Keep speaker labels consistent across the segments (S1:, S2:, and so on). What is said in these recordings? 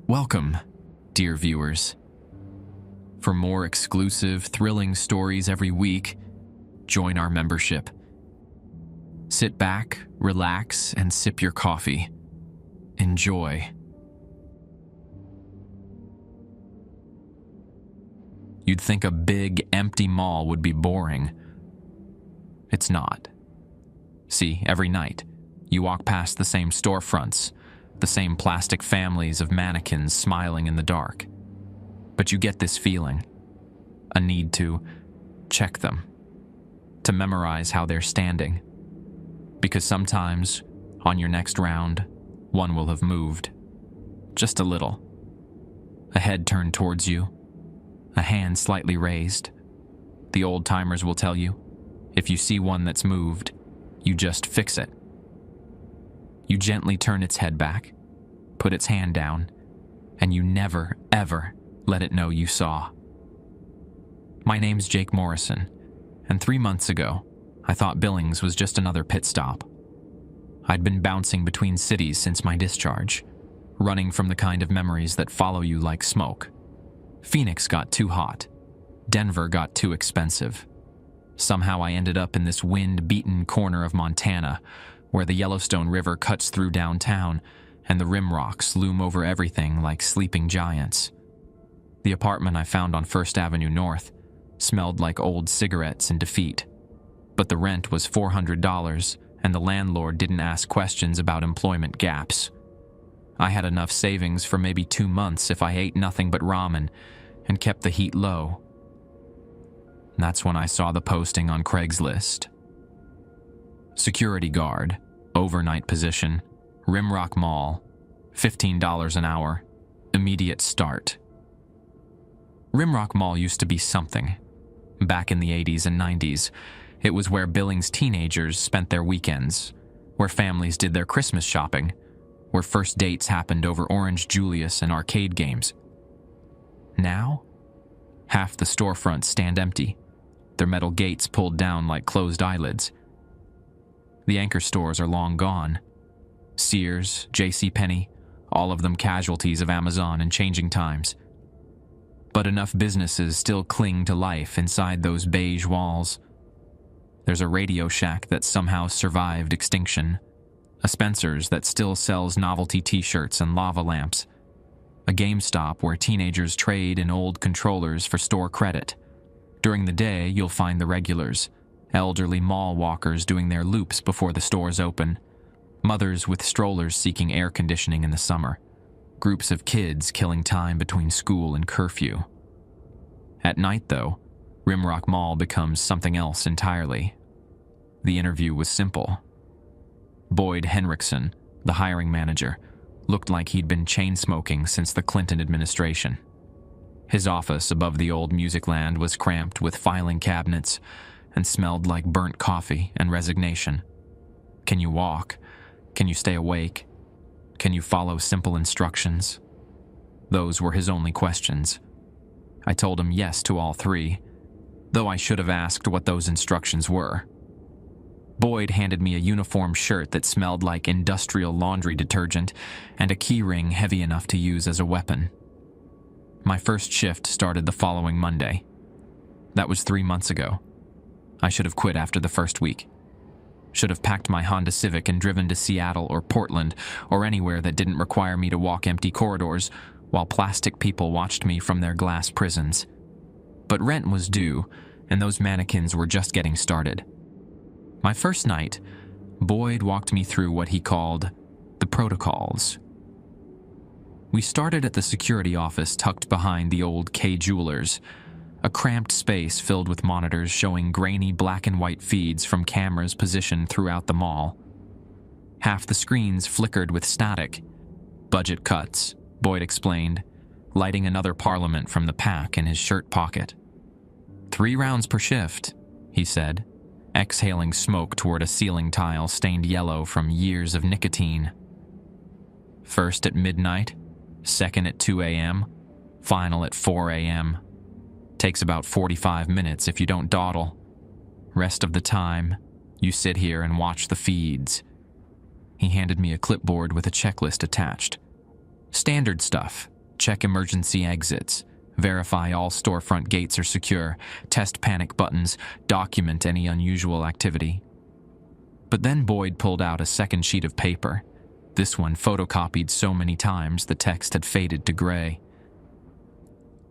S1: Welcome, dear viewers. For more exclusive, thrilling stories every week, join our membership. Sit back, relax, and sip your coffee. Enjoy. You'd think a big, empty mall would be boring. It's not. See, every night, you walk past the same storefronts, the same plastic families of mannequins smiling in the dark. But you get this feeling, a need to check them, to memorize how they're standing. Because sometimes, on your next round, one will have moved. Just a little. A head turned towards you, a hand slightly raised. The old-timers will tell you, if you see one that's moved, you just fix it. You gently turn its head back, put its hand down, and you never, ever let it know you saw. My name's Jake Morrison, and 3 months ago, I thought Billings was just another pit stop. I'd been bouncing between cities since my discharge, running from the kind of memories that follow you like smoke. Phoenix got too hot. Denver got too expensive. Somehow I ended up in this wind-beaten corner of Montana, where the Yellowstone River cuts through downtown and the Rimrocks loom over everything like sleeping giants. The apartment I found on 1st Avenue North smelled like old cigarettes and defeat, but the rent was $400 and the landlord didn't ask questions about employment gaps. I had enough savings for maybe 2 months if I ate nothing but ramen and kept the heat low. That's when I saw the posting on Craigslist. Security guard, overnight position, Rimrock Mall, $15 an hour, immediate start. Rimrock Mall used to be something. Back in the 80s and 90s, it was where Billings teenagers spent their weekends, where families did their Christmas shopping, where first dates happened over Orange Julius and arcade games. Now, half the storefronts stand empty, their metal gates pulled down like closed eyelids. The anchor stores are long gone. Sears, JCPenney, all of them casualties of Amazon and changing times. But enough businesses still cling to life inside those beige walls. There's a Radio Shack that somehow survived extinction, a Spencer's that still sells novelty t-shirts and lava lamps, a GameStop where teenagers trade in old controllers for store credit. During the day, you'll find the regulars, elderly mall walkers doing their loops before the stores open, mothers with strollers seeking air conditioning in the summer, groups of kids killing time between school and curfew. At night, though, Rimrock Mall becomes something else entirely. The interview was simple. Boyd Henriksen, the hiring manager, looked like he'd been chain-smoking since the Clinton administration. His office above the old Musicland was cramped with filing cabinets and smelled like burnt coffee and resignation. Can you walk? Can you stay awake? Can you follow simple instructions? Those were his only questions. I told him yes to all three, though I should have asked what those instructions were. Boyd handed me a uniform shirt that smelled like industrial laundry detergent and a key ring heavy enough to use as a weapon. My first shift started the following Monday. That was 3 months ago. I should have quit after the first week. Should have packed my Honda Civic and driven to Seattle or Portland or anywhere that didn't require me to walk empty corridors while plastic people watched me from their glass prisons. But rent was due, and those mannequins were just getting started. My first night, Boyd walked me through what he called the protocols. We started at the security office tucked behind the old K Jewelers, a cramped space filled with monitors showing grainy black and white feeds from cameras positioned throughout the mall. Half the screens flickered with static. Budget cuts, Boyd explained, lighting another Parliament from the pack in his shirt pocket. 3 rounds per shift, he said, exhaling smoke toward a ceiling tile stained yellow from years of nicotine. First at midnight, second at 2 a.m., final at 4 a.m. Takes about 45 minutes if you don't dawdle. Rest of the time, you sit here and watch the feeds. He handed me a clipboard with a checklist attached. Standard stuff, Check emergency exits. Verify all storefront gates are secure. Test panic buttons. Document any unusual activity. But then Boyd pulled out a second sheet of paper. This one photocopied so many times the text had faded to gray.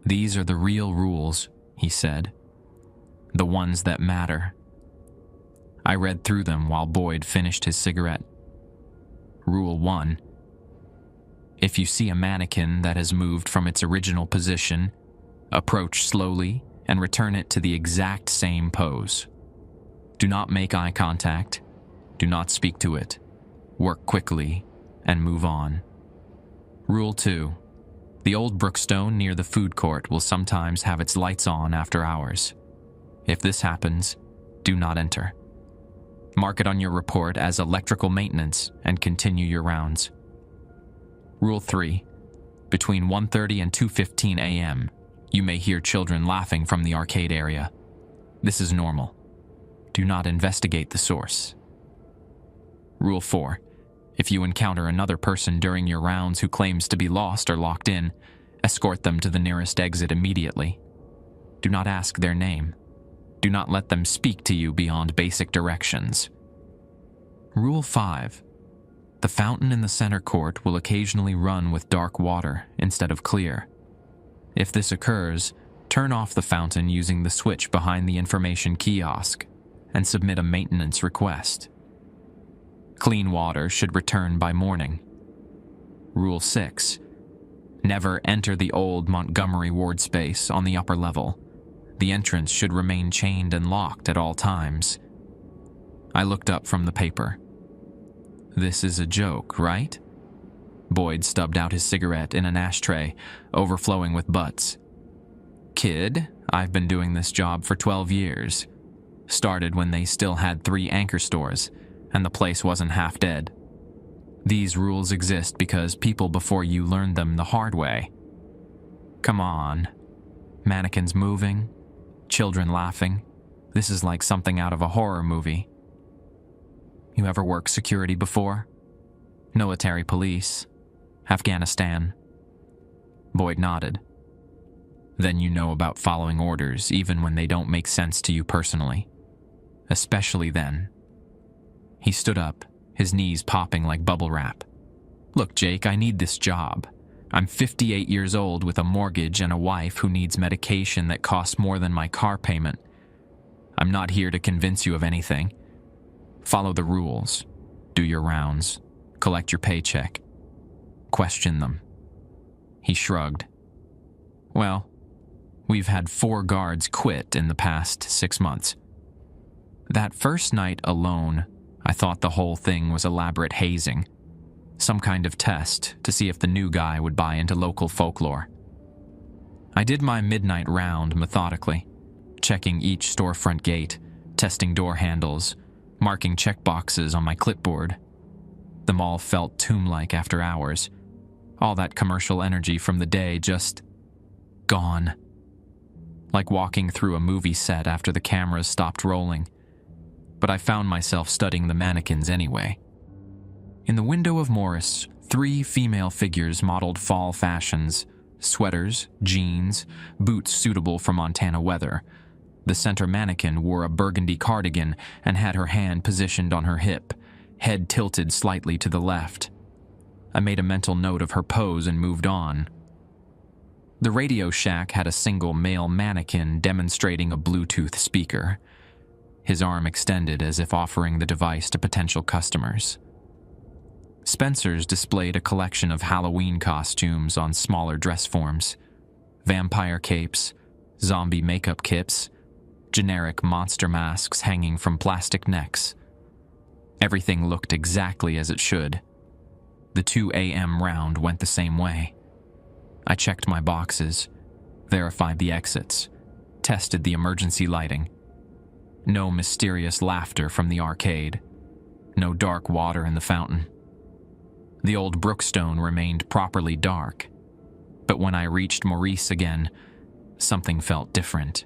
S1: "These are the real rules," he said. "The ones that matter." I read through them while Boyd finished his cigarette. Rule 1. If you see a mannequin that has moved from its original position, approach slowly and return it to the exact same pose. Do not make eye contact. Do not speak to it. Work quickly and move on. Rule 2. The old Brookstone near the food court will sometimes have its lights on after hours. If this happens, do not enter. Mark it on your report as electrical maintenance and continue your rounds. Rule 3. Between 1:30 and 2:15 a.m., you may hear children laughing from the arcade area. This is normal. Do not investigate the source. Rule 4. If you encounter another person during your rounds who claims to be lost or locked in, escort them to the nearest exit immediately. Do not ask their name. Do not let them speak to you beyond basic directions. Rule 5. The fountain in the center court will occasionally run with dark water instead of clear. If this occurs, turn off the fountain using the switch behind the information kiosk and submit a maintenance request. Clean water should return by morning. Rule 6. Never enter the old Montgomery ward space on the upper level. The entrance should remain chained and locked at all times. I looked up from the paper. This is a joke, right? Boyd stubbed out his cigarette in an ashtray, overflowing with butts. Kid, I've been doing this job for 12 years. Started when they still had 3 anchor stores, and the place wasn't half dead. These rules exist because people before you learned them the hard way. Come on. Mannequins moving, children laughing. This is like something out of a horror movie. You ever worked security before? Military police? Afghanistan? Boyd nodded. Then you know about following orders even when they don't make sense to you personally. Especially then. He stood up, his knees popping like bubble wrap. Look, Jake, I need this job. I'm 58 years old with a mortgage and a wife who needs medication that costs more than my car payment. I'm not here to convince you of anything. Follow the rules. Do your rounds. Collect your paycheck. Question them. He shrugged. Well, we've had 4 guards quit in the past 6 months. That first night alone, I thought the whole thing was elaborate hazing. Some kind of test to see if the new guy would buy into local folklore. I did my midnight round methodically, checking each storefront gate, testing door handles, marking checkboxes on my clipboard. The mall felt tomb-like after hours. All that commercial energy from the day just gone. Like walking through a movie set after the cameras stopped rolling. But I found myself studying the mannequins anyway. In the window of Morris, 3 female figures modeled fall fashions, sweaters, jeans, boots suitable for Montana weather. The center mannequin wore a burgundy cardigan and had her hand positioned on her hip, head tilted slightly to the left. I made a mental note of her pose and moved on. The Radio Shack had a single male mannequin demonstrating a Bluetooth speaker. His arm extended as if offering the device to potential customers. Spencer's displayed a collection of Halloween costumes on smaller dress forms, vampire capes, zombie makeup kits, generic monster masks hanging from plastic necks. Everything looked exactly as it should. The 2 a.m. round went the same way. I checked my boxes, verified the exits, tested the emergency lighting. No mysterious laughter from the arcade. No dark water in the fountain. The old Brookstone remained properly dark, but when I reached Maurice again, something felt different.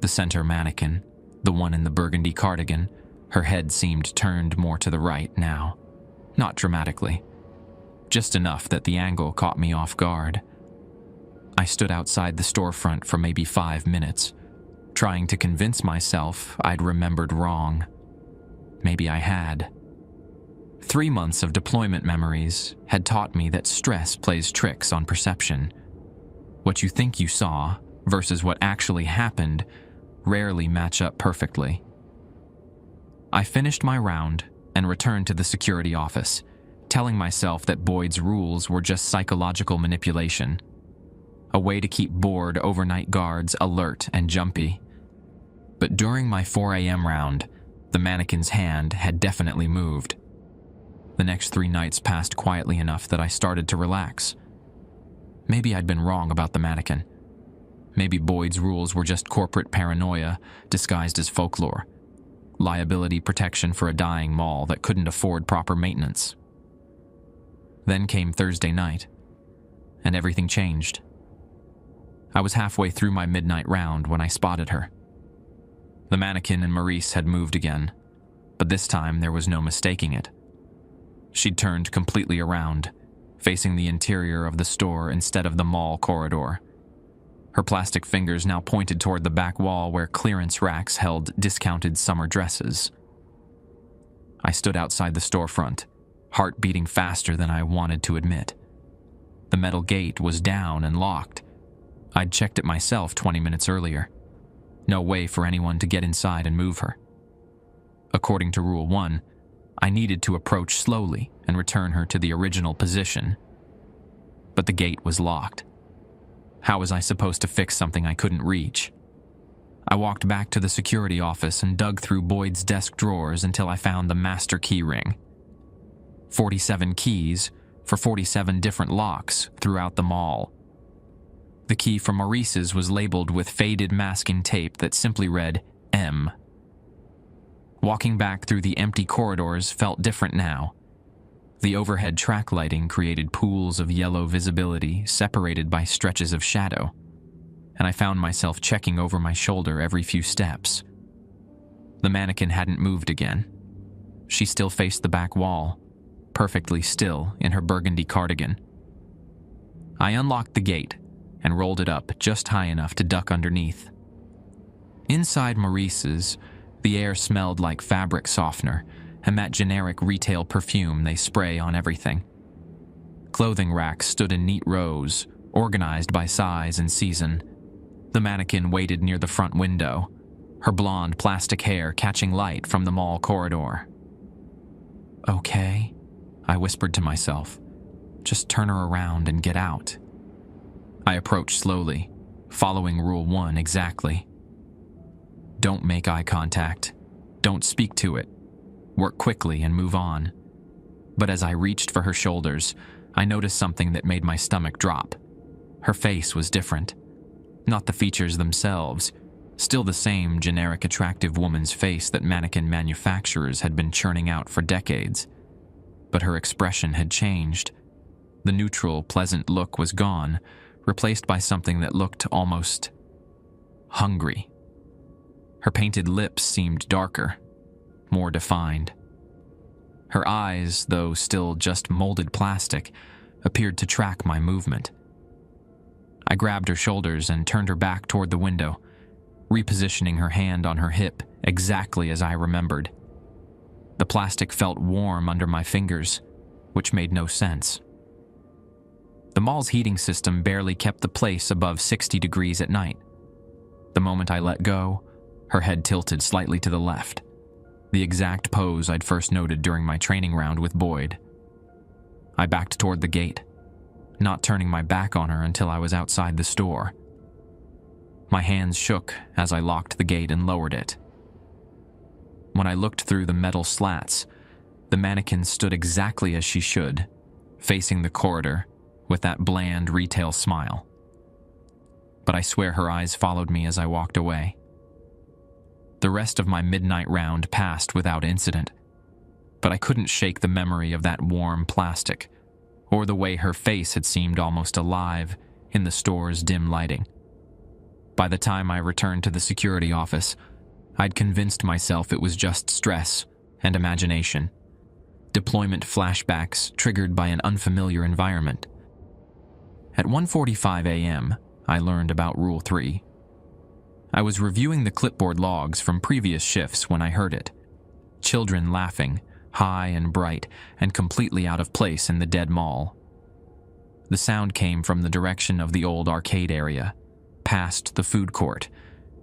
S1: The center mannequin, the one in the burgundy cardigan, her head seemed turned more to the right now. Not dramatically. Just enough that the angle caught me off guard, I stood outside the storefront for maybe 5 minutes, trying to convince myself I'd remembered wrong. Maybe I had. 3 months of deployment memories had taught me that stress plays tricks on perception. What you think you saw versus what actually happened rarely match up perfectly. I finished my round and returned to the security office, telling myself that Boyd's rules were just psychological manipulation, a way to keep bored overnight guards alert and jumpy. But during my 4 a.m. round, the mannequin's hand had definitely moved. The next 3 nights passed quietly enough that I started to relax. Maybe I'd been wrong about the mannequin. Maybe Boyd's rules were just corporate paranoia disguised as folklore, liability protection for a dying mall that couldn't afford proper maintenance. Then came Thursday night, and everything changed. I was halfway through my midnight round when I spotted her. The mannequin and Maurice had moved again, but this time there was no mistaking it. She'd turned completely around, facing the interior of the store instead of the mall corridor. Her plastic fingers now pointed toward the back wall where clearance racks held discounted summer dresses. I stood outside the storefront, heart beating faster than I wanted to admit. The metal gate was down and locked. I'd checked it myself 20 minutes earlier. No way for anyone to get inside and move her. According to Rule 1, I needed to approach slowly and return her to the original position. But the gate was locked. How was I supposed to fix something I couldn't reach? I walked back to the security office and dug through Boyd's desk drawers until I found the master key ring. 47 keys for 47 different locks throughout the mall. The key for Maurice's was labeled with faded masking tape that simply read M. Walking back through the empty corridors felt different now. The overhead track lighting created pools of yellow visibility separated by stretches of shadow, and I found myself checking over my shoulder every few steps. The mannequin hadn't moved again. She still faced the back wall, perfectly still in her burgundy cardigan. I unlocked the gate and rolled it up just high enough to duck underneath. Inside Maurice's, the air smelled like fabric softener and that generic retail perfume they spray on everything. Clothing racks stood in neat rows, organized by size and season. The mannequin waited near the front window, her blonde plastic hair catching light from the mall corridor. "Okay," I whispered to myself. "Just turn her around and get out." I approached slowly, following Rule 1 exactly. Don't make eye contact. Don't speak to it. Work quickly and move on. But as I reached for her shoulders, I noticed something that made my stomach drop. Her face was different. Not the features themselves, still the same generic attractive woman's face that mannequin manufacturers had been churning out for decades. But her expression had changed. The neutral, pleasant look was gone, replaced by something that looked almost hungry. Her painted lips seemed darker, more defined. Her eyes, though still just molded plastic, appeared to track my movement. I grabbed her shoulders and turned her back toward the window, repositioning her hand on her hip exactly as I remembered. The plastic felt warm under my fingers, which made no sense. The mall's heating system barely kept the place above 60 degrees at night. The moment I let go, her head tilted slightly to the left, the exact pose I'd first noted during my training round with Boyd. I backed toward the gate, not turning my back on her until I was outside the store. My hands shook as I locked the gate and lowered it. When I looked through the metal slats, the mannequin stood exactly as she should, facing the corridor with that bland retail smile. But I swear her eyes followed me as I walked away. The rest of my midnight round passed without incident, but I couldn't shake the memory of that warm plastic, or the way her face had seemed almost alive in the store's dim lighting. By the time I returned to the security office, I'd convinced myself it was just stress and imagination, deployment flashbacks triggered by an unfamiliar environment. At 1:45 a.m., I learned about Rule 3. I was reviewing the clipboard logs from previous shifts when I heard it. Children laughing, high and bright, and completely out of place in the dead mall. The sound came from the direction of the old arcade area, past the food court,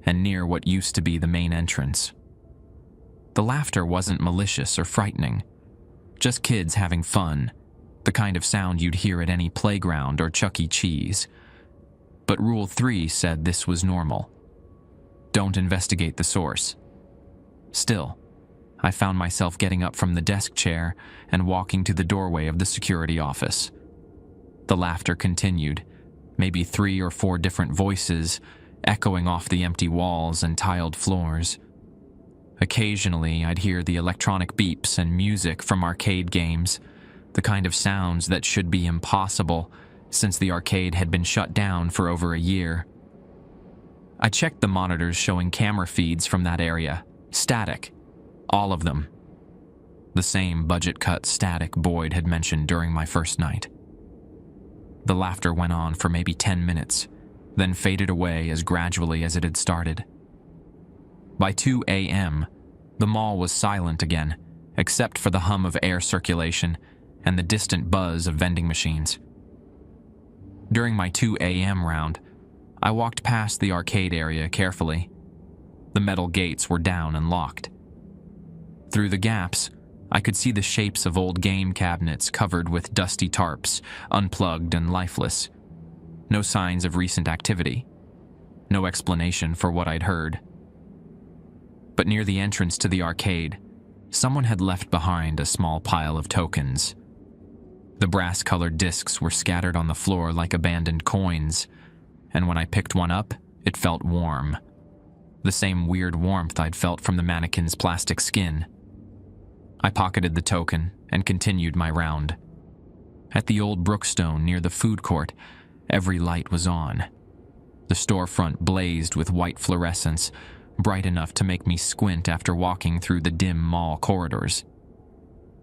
S1: and near what used to be the main entrance. The laughter wasn't malicious or frightening, just kids having fun, the kind of sound you'd hear at any playground or Chuck E. Cheese. But Rule 3 said this was normal. Don't investigate the source. Still, I found myself getting up from the desk chair and walking to the doorway of the security office. The laughter continued, maybe 3 or 4 different voices echoing off the empty walls and tiled floors. Occasionally, I'd hear the electronic beeps and music from arcade games, the kind of sounds that should be impossible since the arcade had been shut down for over a year. I checked the monitors showing camera feeds from that area, static, all of them. The same budget-cut static Boyd had mentioned during my first night. The laughter went on for maybe 10 minutes, then faded away as gradually as it had started. By 2 a.m., the mall was silent again, except for the hum of air circulation and the distant buzz of vending machines. During my 2 a.m. round, I walked past the arcade area carefully. The metal gates were down and locked. Through the gaps, I could see the shapes of old game cabinets covered with dusty tarps, unplugged and lifeless. No signs of recent activity. No explanation for what I'd heard. But near the entrance to the arcade, someone had left behind a small pile of tokens. The brass-colored discs were scattered on the floor like abandoned coins, and when I picked one up, it felt warm. The same weird warmth I'd felt from the mannequin's plastic skin. I pocketed the token and continued my round. At the old Brookstone near the food court, every light was on. The storefront blazed with white fluorescence, bright enough to make me squint after walking through the dim mall corridors.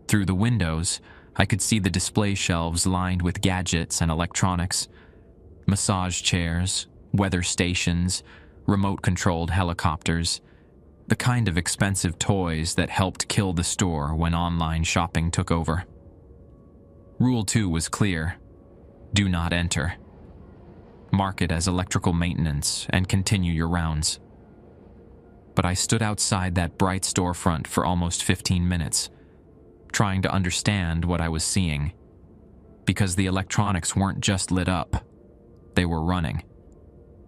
S1: Through the windows, I could see the display shelves lined with gadgets and electronics, massage chairs, weather stations, remote-controlled helicopters, the kind of expensive toys that helped kill the store when online shopping took over. Rule 2 was clear: do not enter. Mark it as electrical maintenance and continue your rounds. But I stood outside that bright storefront for almost 15 minutes, trying to understand what I was seeing. Because the electronics weren't just lit up, they were running.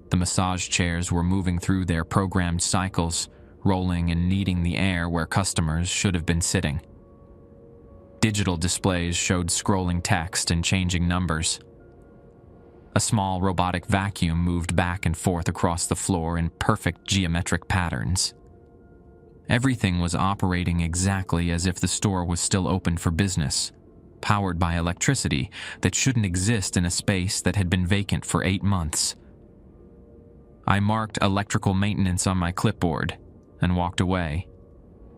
S1: The massage chairs were moving through their programmed cycles, rolling and kneading the air where customers should have been sitting. Digital displays showed scrolling text and changing numbers. A small robotic vacuum moved back and forth across the floor in perfect geometric patterns. Everything was operating exactly as if the store was still open for business, powered by electricity that shouldn't exist in a space that had been vacant for 8 months. I marked electrical maintenance on my clipboard and walked away,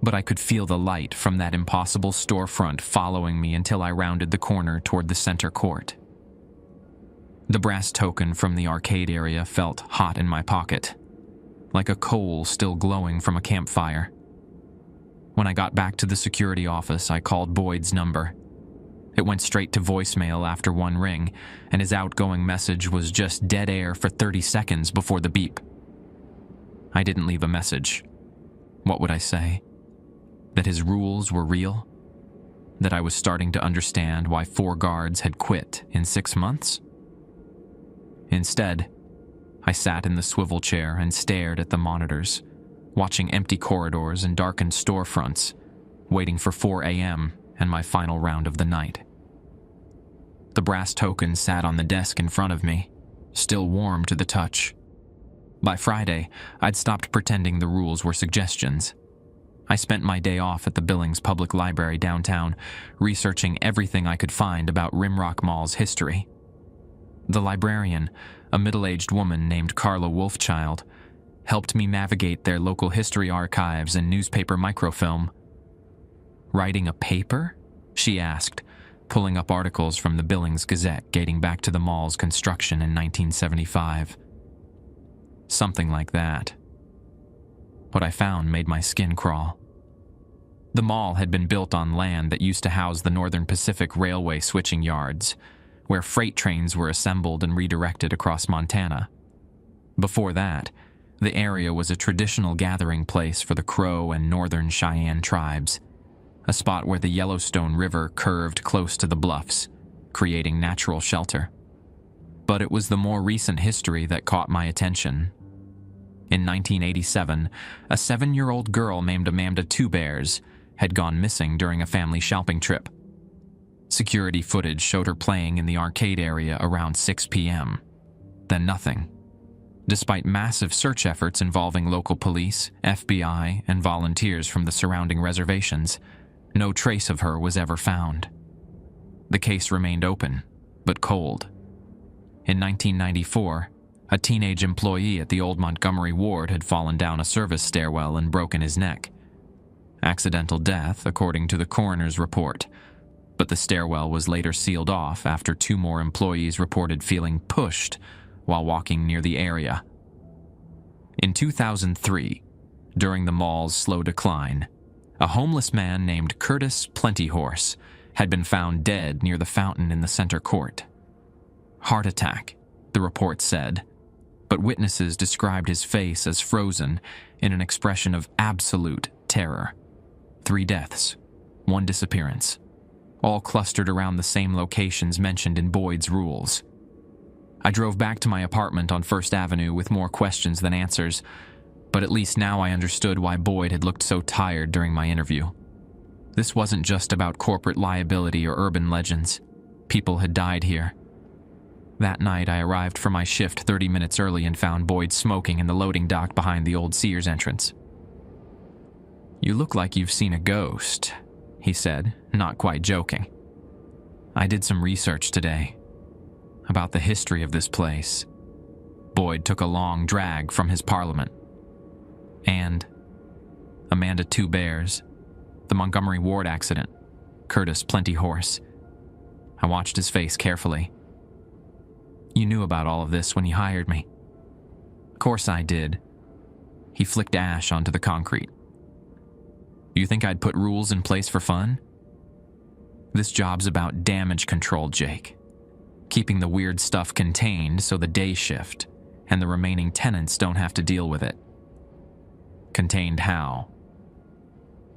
S1: but I could feel the light from that impossible storefront following me until I rounded the corner toward the center court. The brass token from the arcade area felt hot in my pocket, like a coal still glowing from a campfire. When I got back to the security office, I called Boyd's number. It went straight to voicemail after one ring, and his outgoing message was just dead air for 30 seconds before the beep. I didn't leave a message. What would I say? That his rules were real? That I was starting to understand why 4 guards had quit in 6 months? Instead, I sat in the swivel chair and stared at the monitors, watching empty corridors and darkened storefronts, waiting for 4 a.m. and my final round of the night. The brass token sat on the desk in front of me, still warm to the touch. By Friday, I'd stopped pretending the rules were suggestions. I spent my day off at the Billings Public Library downtown, researching everything I could find about Rimrock Mall's history. The librarian, a middle-aged woman named Carla Wolfchild, helped me navigate their local history archives and newspaper microfilm. "Writing a paper?" she asked, pulling up articles from the Billings Gazette dating back to the mall's construction in 1975. Something like that. What I found made my skin crawl. The mall had been built on land that used to house the Northern Pacific Railway switching yards, where freight trains were assembled and redirected across Montana. Before that, the area was a traditional gathering place for the Crow and Northern Cheyenne tribes, a spot where the Yellowstone River curved close to the bluffs, creating natural shelter. But it was the more recent history that caught my attention. In 1987, a 7-year-old girl named Amanda Two Bears had gone missing during a family shopping trip. Security footage showed her playing in the arcade area around 6 p.m. Then nothing. Despite massive search efforts involving local police, FBI, and volunteers from the surrounding reservations, no trace of her was ever found. The case remained open, but cold. In 1994, a teenage employee at the old Montgomery ward had fallen down a service stairwell and broken his neck. Accidental death, according to the coroner's report, but the stairwell was later sealed off after 2 more employees reported feeling pushed while walking near the area. In 2003, during the mall's slow decline, a homeless man named Curtis Plentyhorse had been found dead near the fountain in the center court. Heart attack, the report said, but witnesses described his face as frozen in an expression of absolute terror. 3 deaths, 1 disappearance, all clustered around the same locations mentioned in Boyd's rules. I drove back to my apartment on First Avenue with more questions than answers, but at least now I understood why Boyd had looked so tired during my interview. This wasn't just about corporate liability or urban legends. People had died here. That night, I arrived for my shift 30 minutes early and found Boyd smoking in the loading dock behind the old Sears entrance. "You look like you've seen a ghost," he said, not quite joking. "I did some research today about the history of this place." Boyd took a long drag from his parliament. "And Amanda Two Bears, the Montgomery ward accident, Curtis Plentyhorse." I watched his face carefully. "You knew about all of this when you hired me." "Course I did." He flicked ash onto the concrete. "You think I'd put rules in place for fun? This job's about damage control, Jake. Keeping the weird stuff contained so the day shift and the remaining tenants don't have to deal with it." "Contained how?"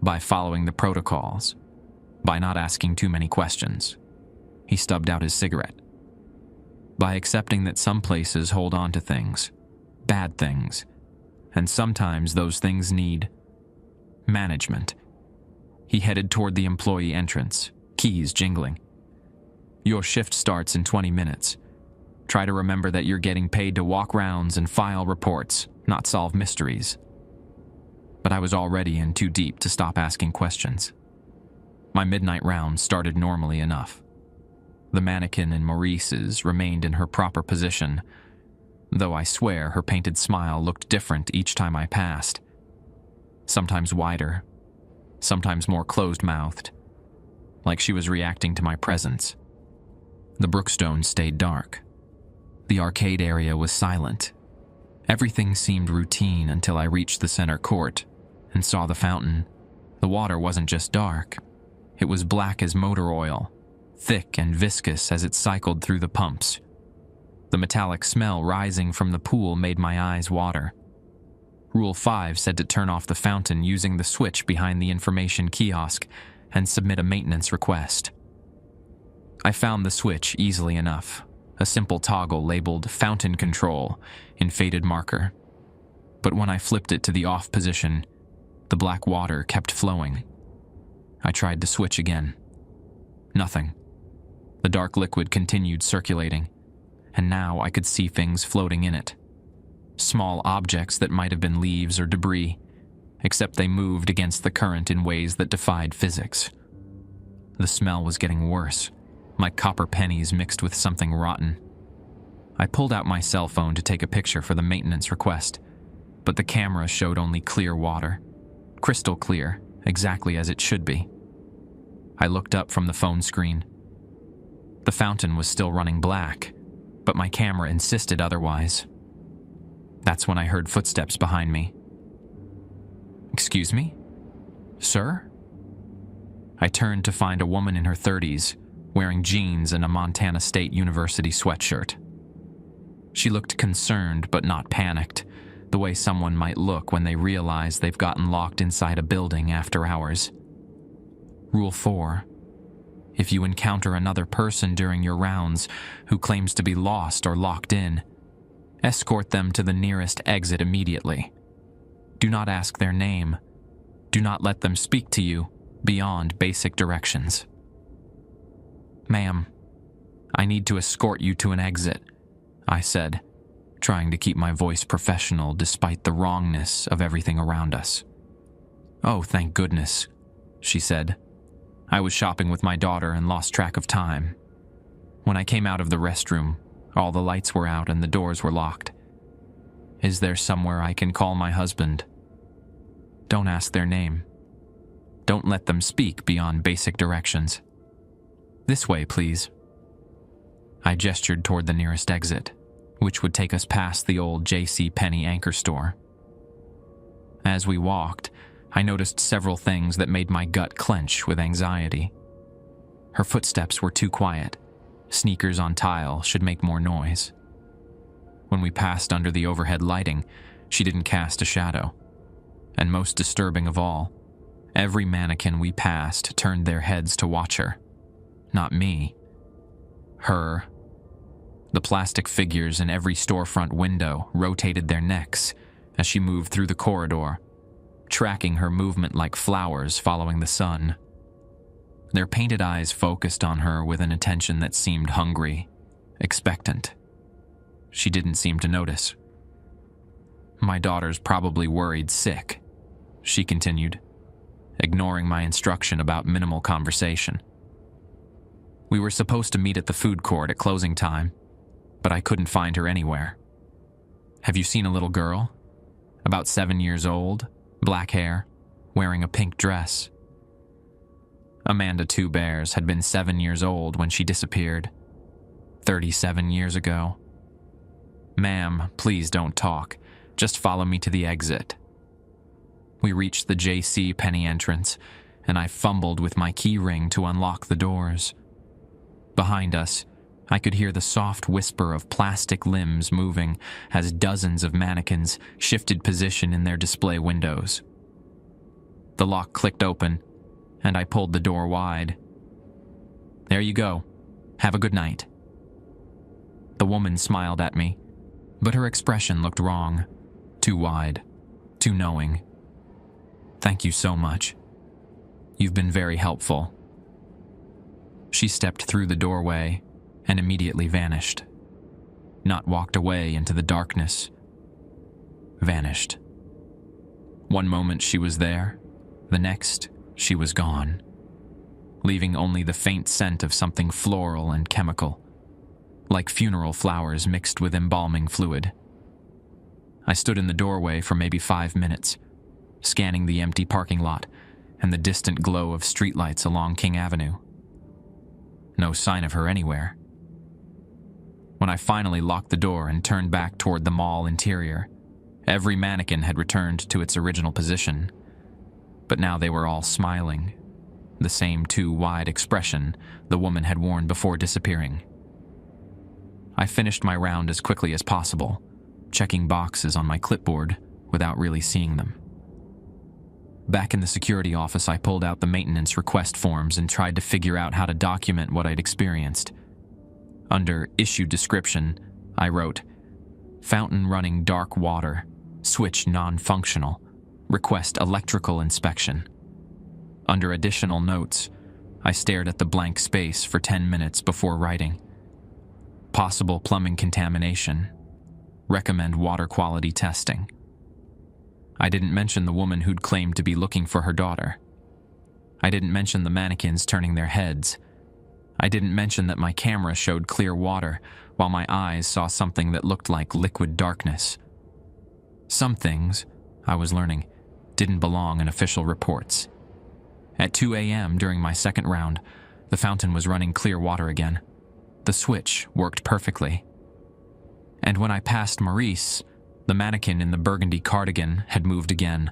S1: "By following the protocols. By not asking too many questions." He stubbed out his cigarette. "By accepting that some places hold on to things, bad things, and sometimes those things need management." He headed toward the employee entrance, keys jingling. "Your shift starts in 20 minutes. Try to remember that you're getting paid to walk rounds and file reports, not solve mysteries." But I was already in too deep to stop asking questions. My midnight round started normally enough. The mannequin in Maurice's remained in her proper position, though I swear her painted smile looked different each time I passed. Sometimes wider, sometimes more closed-mouthed, like she was reacting to my presence. The Brookstone stayed dark. The arcade area was silent. Everything seemed routine until I reached the center court and saw the fountain. The water wasn't just dark. It was black as motor oil, thick and viscous as it cycled through the pumps. The metallic smell rising from the pool made my eyes water. Rule 5 said to turn off the fountain using the switch behind the information kiosk and submit a maintenance request. I found the switch easily enough, a simple toggle labeled Fountain Control in faded marker. But when I flipped it to the off position, the black water kept flowing. I tried to switch again. Nothing. The dark liquid continued circulating, and now I could see things floating in it. Small objects that might have been leaves or debris, except they moved against the current in ways that defied physics. The smell was getting worse, like copper pennies mixed with something rotten. I pulled out my cell phone to take a picture for the maintenance request, but the camera showed only clear water. Crystal clear, exactly as it should be. I looked up from the phone screen, The fountain was still running black, but my camera insisted otherwise. That's when I heard footsteps behind me. "Excuse me? Sir?" I turned to find a woman in her 30s, wearing jeans and a Montana State University sweatshirt. She looked concerned but not panicked, the way someone might look when they realize they've gotten locked inside a building after hours. Rule 4. If you encounter another person during your rounds who claims to be lost or locked in, escort them to the nearest exit immediately. Do not ask their name. Do not let them speak to you beyond basic directions. "Ma'am, I need to escort you to an exit," I said, trying to keep my voice professional despite the wrongness of everything around us. "Oh, thank goodness," she said. "I was shopping with my daughter and lost track of time. When I came out of the restroom, all the lights were out and the doors were locked. Is there somewhere I can call my husband? Don't ask their name. Don't let them speak beyond basic directions. This way, please." I gestured toward the nearest exit, which would take us past the old J.C. Penney anchor store. As we walked, I noticed several things that made my gut clench with anxiety. Her footsteps were too quiet. Sneakers on tile should make more noise. When we passed under the overhead lighting, she didn't cast a shadow. And most disturbing of all, every mannequin we passed turned their heads to watch her. Not me. Her. The plastic figures in every storefront window rotated their necks as she moved through the corridor, tracking her movement like flowers following the sun. Their painted eyes focused on her with an attention that seemed hungry, expectant. She didn't seem to notice. "My daughter's probably worried sick," she continued, ignoring my instruction about minimal conversation. "We were supposed to meet at the food court at closing time, but I couldn't find her anywhere. Have you seen a little girl? About 7 years old, black hair, wearing a pink dress." Amanda Two Bears had been 7 years old when she disappeared. 37 years ago. "Ma'am, please don't talk. Just follow me to the exit." We reached the J.C. Penney entrance, and I fumbled with my key ring to unlock the doors. Behind us, I could hear the soft whisper of plastic limbs moving as dozens of mannequins shifted position in their display windows. The lock clicked open, and I pulled the door wide. "There you go. Have a good night." The woman smiled at me, but her expression looked wrong. Too wide. Too knowing. "Thank you so much. You've been very helpful." She stepped through the doorway and immediately vanished. Not walked away into the darkness. Vanished. One moment she was there, the next she was gone, leaving only the faint scent of something floral and chemical, like funeral flowers mixed with embalming fluid. I stood in the doorway for maybe 5 minutes, scanning the empty parking lot and the distant glow of streetlights along King Avenue. No sign of her anywhere. When I finally locked the door and turned back toward the mall interior, every mannequin had returned to its original position, but now they were all smiling, the same too wide expression the woman had worn before disappearing. I finished my round as quickly as possible, checking boxes on my clipboard without really seeing them. Back in the security office, I pulled out the maintenance request forms and tried to figure out how to document what I'd experienced. Under issue description, I wrote, "Fountain running dark water, switch non-functional, request electrical inspection." Under additional notes, I stared at the blank space for 10 minutes before writing, "Possible plumbing contamination. Recommend water quality testing." I didn't mention the woman who'd claimed to be looking for her daughter. I didn't mention the mannequins turning their heads. I didn't mention that my camera showed clear water while my eyes saw something that looked like liquid darkness. Some things, I was learning, didn't belong in official reports. At 2 a.m. during my second round, the fountain was running clear water again, The switch worked perfectly. And when I passed Maurice, the mannequin in the burgundy cardigan had moved again.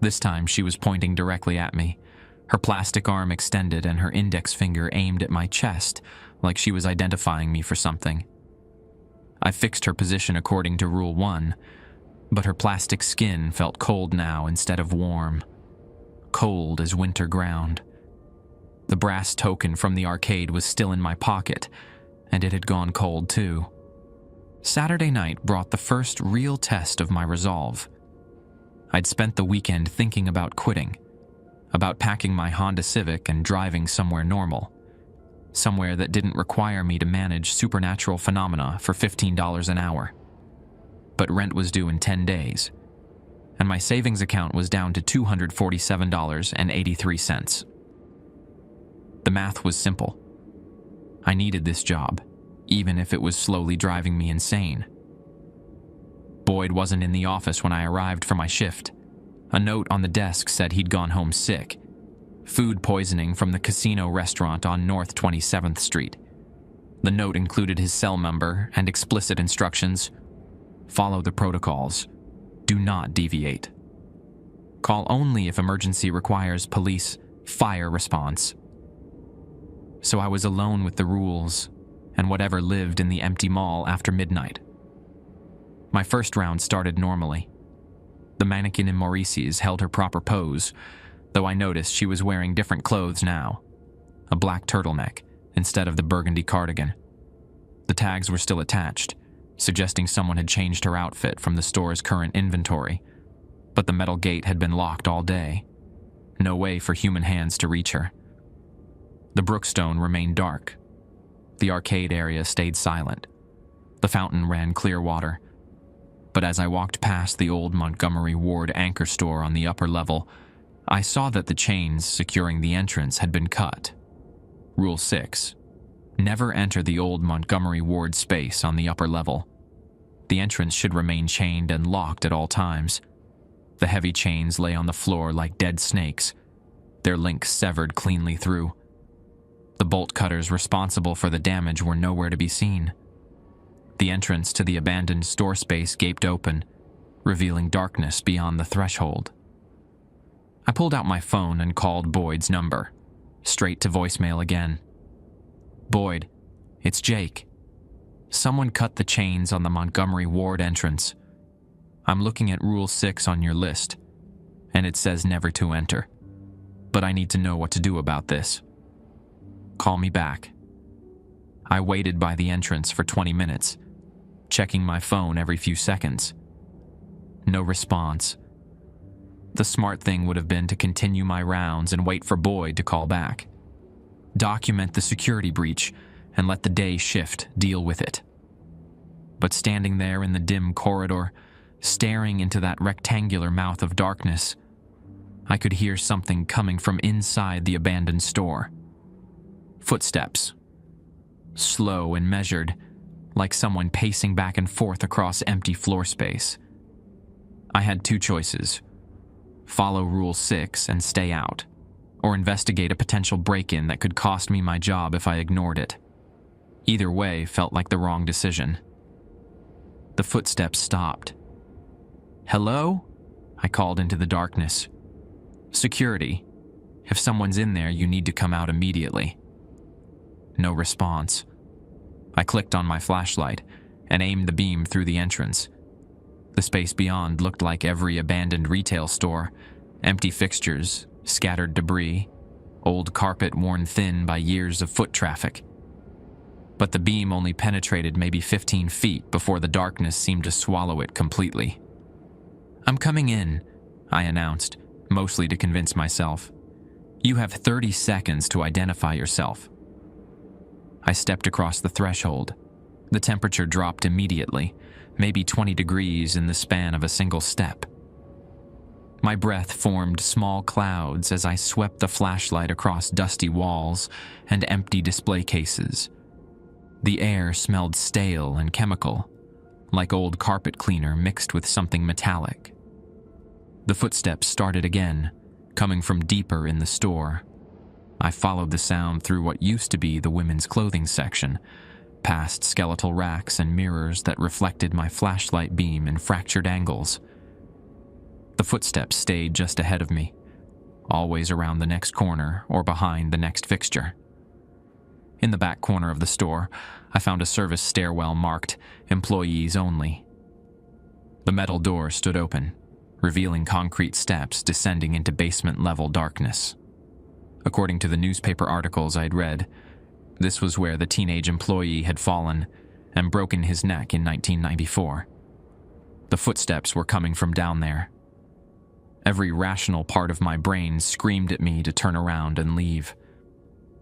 S1: This time she was pointing directly at me, her plastic arm extended and her index finger aimed at my chest like she was identifying me for something. I fixed her position according to Rule 1, but her plastic skin felt cold now instead of warm. Cold as winter ground. The brass token from the arcade was still in my pocket, and it had gone cold too. Saturday night brought the first real test of my resolve. I'd spent the weekend thinking about quitting, about packing my Honda Civic and driving somewhere normal, somewhere that didn't require me to manage supernatural phenomena for $15 an hour. But rent was due in 10 days, and my savings account was down to $247.83. The math was simple. I needed this job, even if it was slowly driving me insane. Boyd wasn't in the office when I arrived for my shift. A note on the desk said he'd gone home sick. Food poisoning from the casino restaurant on North 27th Street. The note included his cell number and explicit instructions: follow the protocols. Do not deviate. Call only if emergency requires police fire response. So I was alone with the rules and whatever lived in the empty mall after midnight. My first round started normally. The mannequin in Maurice's held her proper pose, though I noticed she was wearing different clothes now. A black turtleneck instead of the burgundy cardigan. The tags were still attached, suggesting someone had changed her outfit from the store's current inventory, but the metal gate had been locked all day. No way for human hands to reach her. The brookstone remained dark. The arcade area stayed silent. The fountain ran clear water. But as I walked past the old Montgomery Ward anchor store on the upper level, I saw that the chains securing the entrance had been cut. Rule 6. Never enter the old Montgomery Ward space on the upper level. The entrance should remain chained and locked at all times. The heavy chains lay on the floor like dead snakes, their links severed cleanly through. The bolt cutters responsible for the damage were nowhere to be seen. The entrance to the abandoned store space gaped open, revealing darkness beyond the threshold. I pulled out my phone and called Boyd's number, straight to voicemail again. Boyd, it's Jake. Someone cut the chains on the Montgomery Ward entrance. I'm looking at Rule 6 on your list, and it says never to enter. But I need to know what to do about this. Call me back. I waited by the entrance for 20 minutes, checking my phone every few seconds. No response. The smart thing would have been to continue my rounds and wait for Boyd to call back. Document the security breach and let the day shift deal with it. But standing there in the dim corridor, staring into that rectangular mouth of darkness, I could hear something coming from inside the abandoned store. Footsteps. Slow and measured, like someone pacing back and forth across empty floor space. I had two choices: follow Rule 6 and stay out, or investigate a potential break-in that could cost me my job if I ignored it. Either way felt like the wrong decision. The footsteps stopped. Hello? I called into the darkness. Security. If someone's in there, you need to come out immediately. No response. I clicked on my flashlight and aimed the beam through the entrance. The space beyond looked like every abandoned retail store: empty fixtures, scattered debris, old carpet worn thin by years of foot traffic. But the beam only penetrated maybe 15 feet before the darkness seemed to swallow it completely. I'm coming in, I announced, mostly to convince myself. You have 30 seconds to identify yourself. I stepped across the threshold. The temperature dropped immediately, maybe 20 degrees in the span of a single step. My breath formed small clouds as I swept the flashlight across dusty walls and empty display cases. The air smelled stale and chemical, like old carpet cleaner mixed with something metallic. The footsteps started again, coming from deeper in the store. I followed the sound through what used to be the women's clothing section, past skeletal racks and mirrors that reflected my flashlight beam in fractured angles. The footsteps stayed just ahead of me, always around the next corner or behind the next fixture. In the back corner of the store, I found a service stairwell marked "Employees Only." The metal door stood open, revealing concrete steps descending into basement-level darkness. According to the newspaper articles I'd read, this was where the teenage employee had fallen and broken his neck in 1994. The footsteps were coming from down there. Every rational part of my brain screamed at me to turn around and leave.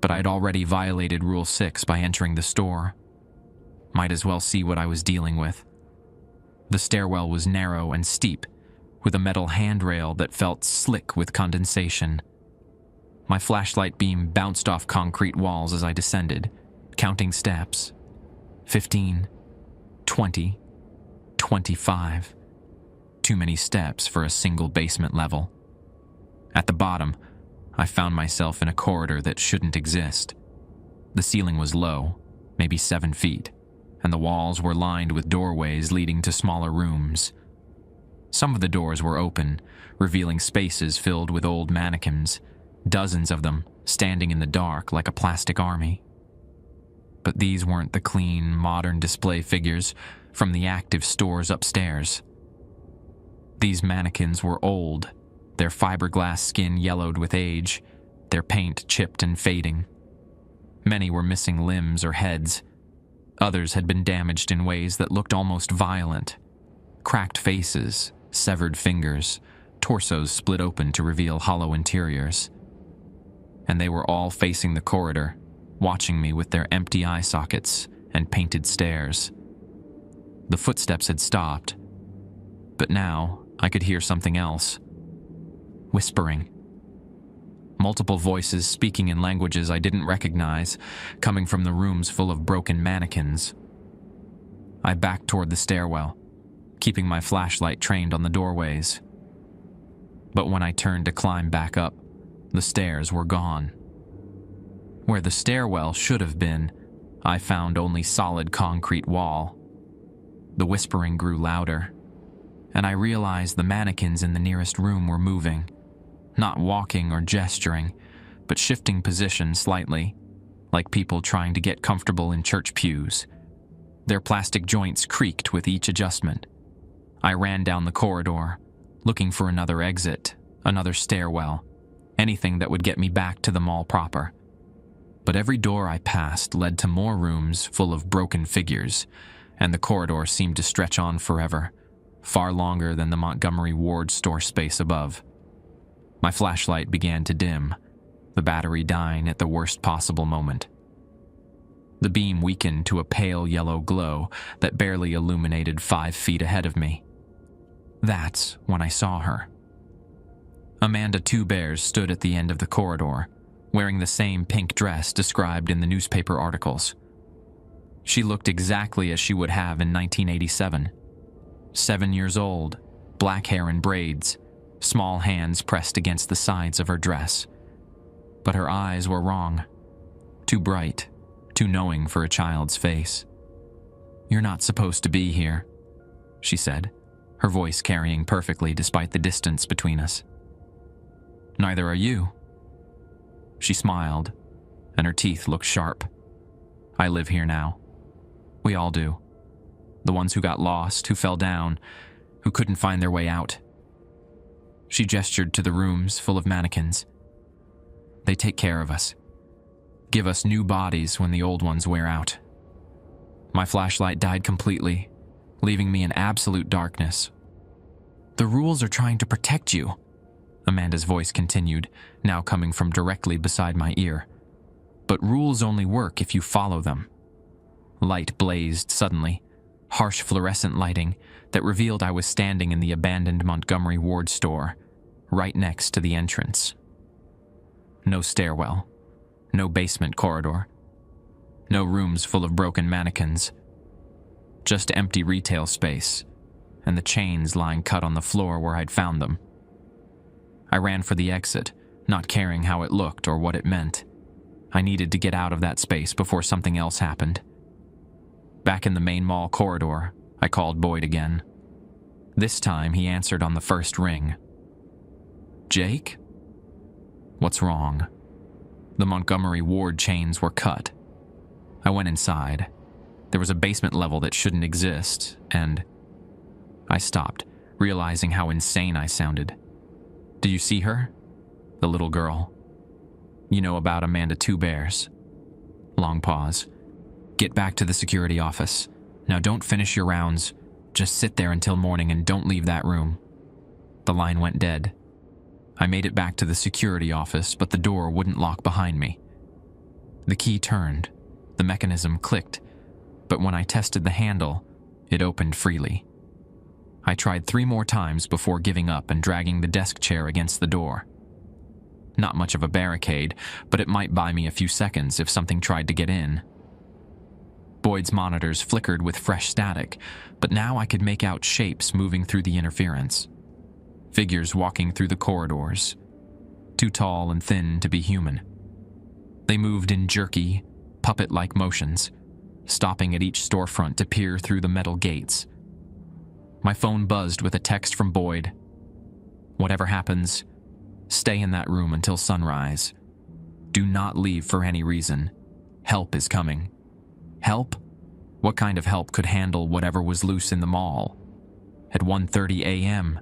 S1: But I'd already violated Rule 6 by entering the store. Might as well see what I was dealing with. The stairwell was narrow and steep, with a metal handrail that felt slick with condensation. My flashlight beam bounced off concrete walls as I descended, counting steps. 15, 20, 25. Too many steps for a single basement level. At the bottom, I found myself in a corridor that shouldn't exist. The ceiling was low, maybe 7 feet, and the walls were lined with doorways leading to smaller rooms. Some of the doors were open, revealing spaces filled with old mannequins, dozens of them standing in the dark like a plastic army. But these weren't the clean, modern display figures from the active stores upstairs. These mannequins were old, their fiberglass skin yellowed with age, their paint chipped and fading. Many were missing limbs or heads. Others had been damaged in ways that looked almost violent. Cracked faces, severed fingers, torsos split open to reveal hollow interiors. And they were all facing the corridor, watching me with their empty eye sockets and painted stares. The footsteps had stopped, but now I could hear something else. Whispering. Multiple voices speaking in languages I didn't recognize, coming from the rooms full of broken mannequins. I backed toward the stairwell, keeping my flashlight trained on the doorways. But when I turned to climb back up, the stairs were gone. Where the stairwell should have been, I found only solid concrete wall. The whispering grew louder, and I realized the mannequins in the nearest room were moving, not walking or gesturing, but shifting position slightly, like people trying to get comfortable in church pews. Their plastic joints creaked with each adjustment. I ran down the corridor, looking for another exit, another stairwell, anything that would get me back to the mall proper. But every door I passed led to more rooms full of broken figures, and the corridor seemed to stretch on forever, far longer than the Montgomery Ward store space above. My flashlight began to dim, the battery dying at the worst possible moment. The beam weakened to a pale yellow glow that barely illuminated 5 feet ahead of me. That's when I saw her. Amanda Two Bears stood at the end of the corridor, wearing the same pink dress described in the newspaper articles. She looked exactly as she would have in 1987. 7 years old, black hair in braids, small hands pressed against the sides of her dress. But her eyes were wrong. Too bright, too knowing for a child's face. "You're not supposed to be here," she said, her voice carrying perfectly despite the distance between us. "Neither are you." She smiled, and her teeth looked sharp. "I live here now. We all do. The ones who got lost, who fell down, who couldn't find their way out." She gestured to the rooms full of mannequins. "They take care of us. Give us new bodies when the old ones wear out." My flashlight died completely, leaving me in absolute darkness. "The rules are trying to protect you," Amanda's voice continued, now coming from directly beside my ear. "But rules only work if you follow them." Light blazed suddenly, harsh fluorescent lighting that revealed I was standing in the abandoned Montgomery Ward store, right next to the entrance. No stairwell, no basement corridor, no rooms full of broken mannequins, just empty retail space, and the chains lying cut on the floor where I'd found them. I ran for the exit, not caring how it looked or what it meant. I needed to get out of that space before something else happened. Back in the main mall corridor, I called Boyd again. This time, he answered on the first ring. "Jake? What's wrong?" The Montgomery ward chains were cut. I went inside. There was a basement level that shouldn't exist, and I stopped, realizing how insane I sounded. "Do you see her? The little girl? You know about Amanda Two Bears?" Long pause. "Get back to the security office. Now don't finish your rounds. Just sit there until morning and don't leave that room." The line went dead. I made it back to the security office, but the door wouldn't lock behind me. The key turned. The mechanism clicked, but when I tested the handle, it opened freely. I tried 3 more times before giving up and dragging the desk chair against the door. Not much of a barricade, but it might buy me a few seconds if something tried to get in. Boyd's monitors flickered with fresh static, but now I could make out shapes moving through the interference. Figures walking through the corridors, too tall and thin to be human. They moved in jerky, puppet-like motions, stopping at each storefront to peer through the metal gates. My phone buzzed with a text from Boyd. "Whatever happens, stay in that room until sunrise. Do not leave for any reason. Help is coming." Help? What kind of help could handle whatever was loose in the mall? At 1:30 a.m.,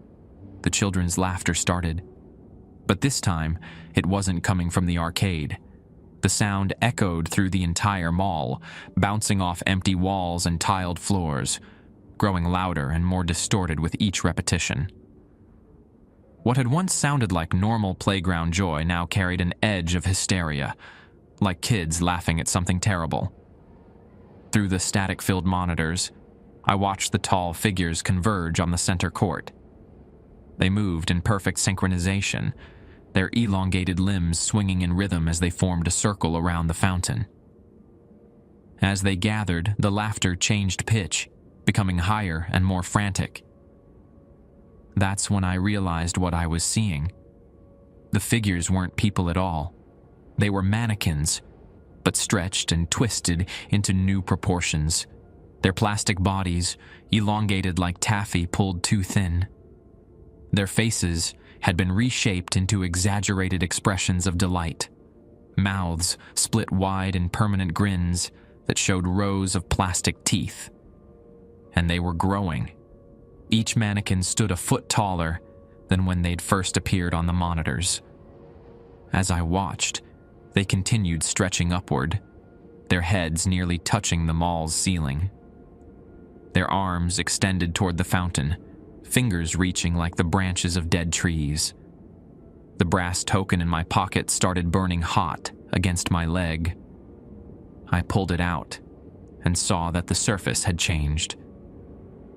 S1: the children's laughter started. But this time, it wasn't coming from the arcade. The sound echoed through the entire mall, bouncing off empty walls and tiled floors, growing louder and more distorted with each repetition. What had once sounded like normal playground joy now carried an edge of hysteria, like kids laughing at something terrible. Through the static-filled monitors, I watched the tall figures converge on the center court. They moved in perfect synchronization, their elongated limbs swinging in rhythm as they formed a circle around the fountain. As they gathered, the laughter changed pitch, becoming higher and more frantic. That's when I realized what I was seeing. The figures weren't people at all. They were mannequins, but stretched and twisted into new proportions, their plastic bodies elongated like taffy pulled too thin. Their faces had been reshaped into exaggerated expressions of delight, mouths split wide in permanent grins that showed rows of plastic teeth. And they were growing. Each mannequin stood a foot taller than when they'd first appeared on the monitors. As I watched, they continued stretching upward, their heads nearly touching the mall's ceiling. Their arms extended toward the fountain, fingers reaching like the branches of dead trees. The brass token in my pocket started burning hot against my leg. I pulled it out and saw that the surface had changed.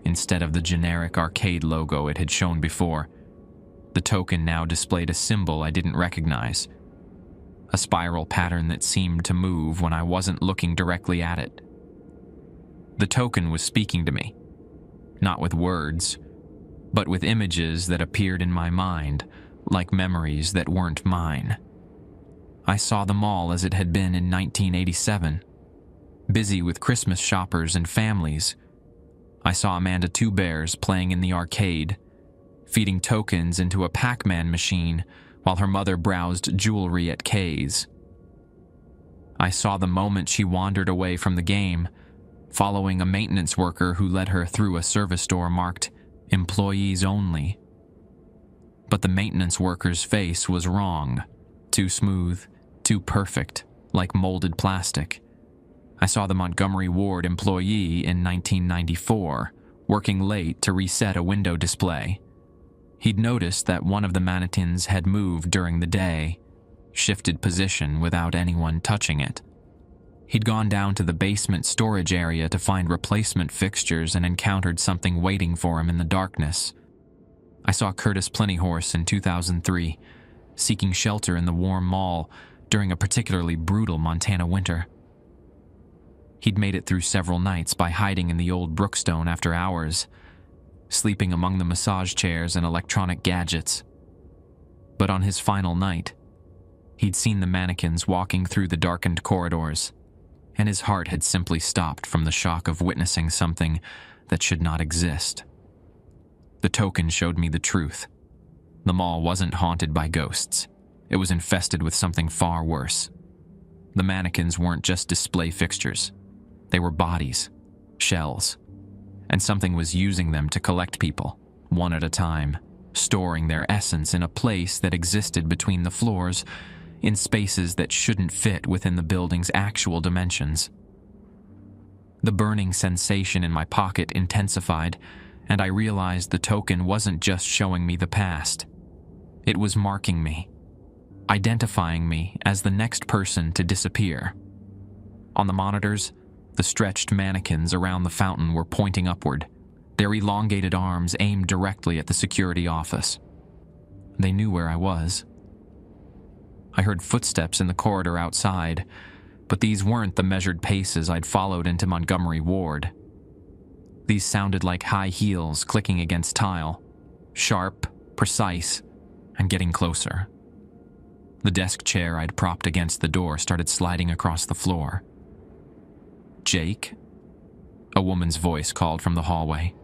S1: Instead of the generic arcade logo it had shown before, the token now displayed a symbol I didn't recognize, a spiral pattern that seemed to move when I wasn't looking directly at it. The token was speaking to me, not with words, but with images that appeared in my mind, like memories that weren't mine. I saw the mall as it had been in 1987, busy with Christmas shoppers and families. I saw Amanda Two Bears playing in the arcade, feeding tokens into a Pac-Man machine while her mother browsed jewelry at Kay's. I saw the moment she wandered away from the game, following a maintenance worker who led her through a service door marked "Employees Only." But the maintenance worker's face was wrong, too smooth, too perfect, like molded plastic. I saw the Montgomery ward employee in 1994, working late to reset a window display. He'd noticed that one of the mannequins had moved during the day, shifted position without anyone touching it. He'd gone down to the basement storage area to find replacement fixtures and encountered something waiting for him in the darkness. I saw Curtis Plentyhorse in 2003, seeking shelter in the warm mall during a particularly brutal Montana winter. He'd made it through several nights by hiding in the old Brookstone after hours, sleeping among the massage chairs and electronic gadgets. But on his final night, He'd seen the mannequins walking through the darkened corridors, and his heart had simply stopped from the shock of witnessing something that should not exist. The token showed me the truth. The mall wasn't haunted by ghosts. It was infested with something far worse. The mannequins weren't just display fixtures. They were bodies, shells, and something was using them to collect people, one at a time, storing their essence in a place that existed between the floors, in spaces that shouldn't fit within the building's actual dimensions. The burning sensation in my pocket intensified, and I realized the token wasn't just showing me the past. It was marking me, identifying me as the next person to disappear. On the monitors, the stretched mannequins around the fountain were pointing upward, their elongated arms aimed directly at the security office. They knew where I was. I heard footsteps in the corridor outside, but these weren't the measured paces I'd followed into Montgomery Ward. These sounded like high heels clicking against tile, sharp, precise, and getting closer. The desk chair I'd propped against the door started sliding across the floor. "Jake?" A woman's voice called from the hallway.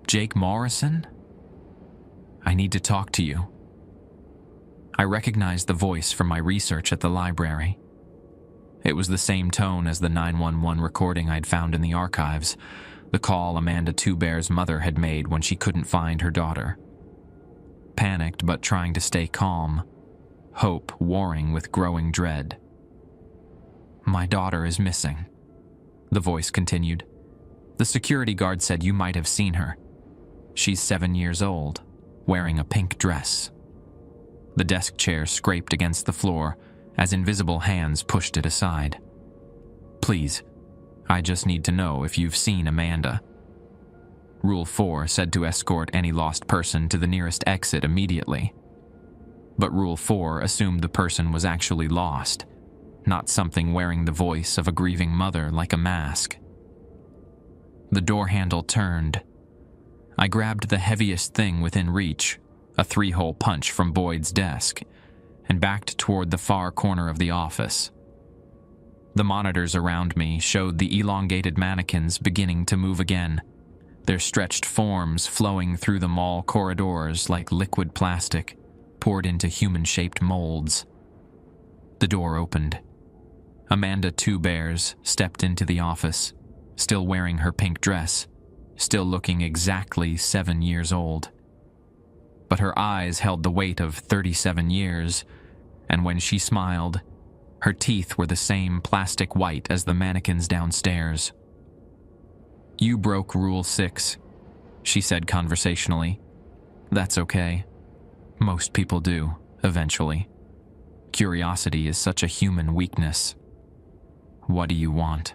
S1: "Jake Morrison? I need to talk to you." I recognized the voice from my research at the library. It was the same tone as the 911 recording I'd found in the archives, the call Amanda Two Bear's mother had made when she couldn't find her daughter. Panicked but trying to stay calm, hope warring with growing dread. "My daughter is missing," the voice continued. "The security guard said you might have seen her. She's 7 years old, wearing a pink dress." The desk chair scraped against the floor as invisible hands pushed it aside. "Please, I just need to know if you've seen Amanda." Rule 4 said to escort any lost person to the nearest exit immediately. But Rule 4 assumed the person was actually lost, not something wearing the voice of a grieving mother like a mask. The door handle turned. I grabbed the heaviest thing within reach, a 3-hole punch from Boyd's desk, and backed toward the far corner of the office. The monitors around me showed the elongated mannequins beginning to move again, their stretched forms flowing through the mall corridors like liquid plastic poured into human-shaped molds. The door opened. Amanda Two Bears stepped into the office, still wearing her pink dress, still looking exactly 7 years old. But her eyes held the weight of 37 years, and when she smiled, her teeth were the same plastic white as the mannequins downstairs. "You broke Rule 6, she said conversationally. "That's okay. Most people do, eventually. Curiosity is such a human weakness. What do you want?"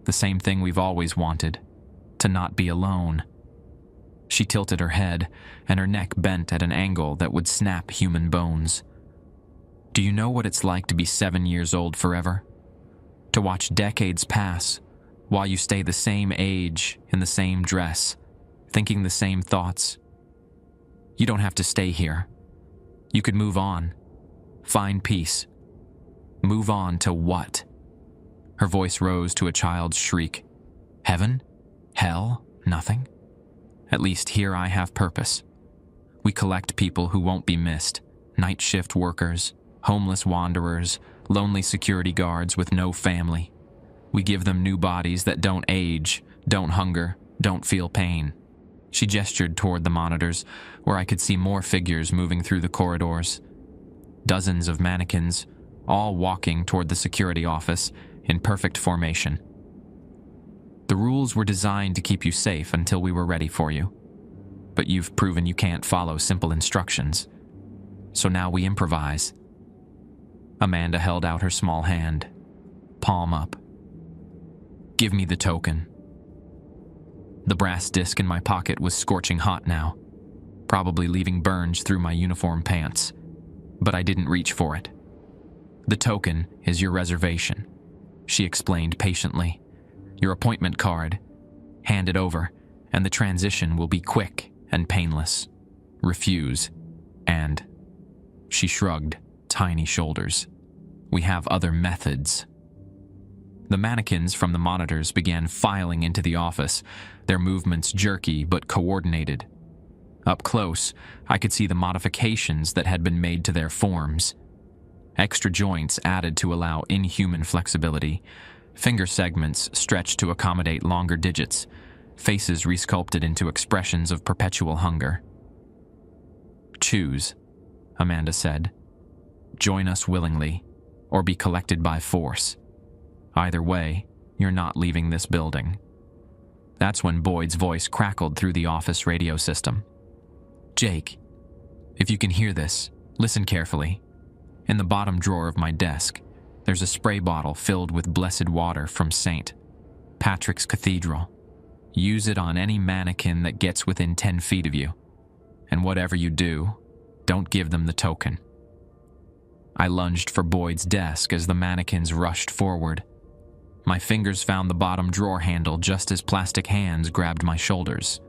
S1: "The same thing we've always wanted, to not be alone." She tilted her head, and her neck bent at an angle that would snap human bones. "Do you know what it's like to be 7 years old forever? To watch decades pass while you stay the same age, in the same dress, thinking the same thoughts? You don't have to stay here. You could move on. Find peace. Move on to what?" Her voice rose to a child's shriek. "Heaven? Hell? Nothing? At least here I have purpose. We collect people who won't be missed, night shift workers, homeless wanderers, lonely security guards with no family. We give them new bodies that don't age, don't hunger, don't feel pain." She gestured toward the monitors, where I could see more figures moving through the corridors. Dozens of mannequins, all walking toward the security office in perfect formation. "The rules were designed to keep you safe until we were ready for you. But you've proven you can't follow simple instructions. So now we improvise." Amanda held out her small hand, palm up. "Give me the token." The brass disc in my pocket was scorching hot now, probably leaving burns through my uniform pants, but I didn't reach for it. "The token is your reservation," she explained patiently. "Your appointment card. Hand it over, and the transition will be quick and painless. Refuse, and..." She shrugged, tiny shoulders. We have other methods. The mannequins from the monitors began filing into the office, their movements jerky but coordinated. Up close, I could see the modifications that had been made to their forms. Extra joints added to allow inhuman flexibility, finger segments stretched to accommodate longer digits, faces resculpted into expressions of perpetual hunger. "Choose," Amanda said. "Join us willingly, or be collected by force. Either way, you're not leaving this building." That's when Boyd's voice crackled through the office radio system. "Jake, if you can hear this, listen carefully. In the bottom drawer of my desk, there's a spray bottle filled with blessed water from St. Patrick's Cathedral. Use it on any mannequin that gets within 10 feet of you. And whatever you do, don't give them the token." I lunged for Boyd's desk as the mannequins rushed forward. My fingers found the bottom drawer handle just as plastic hands grabbed my shoulders.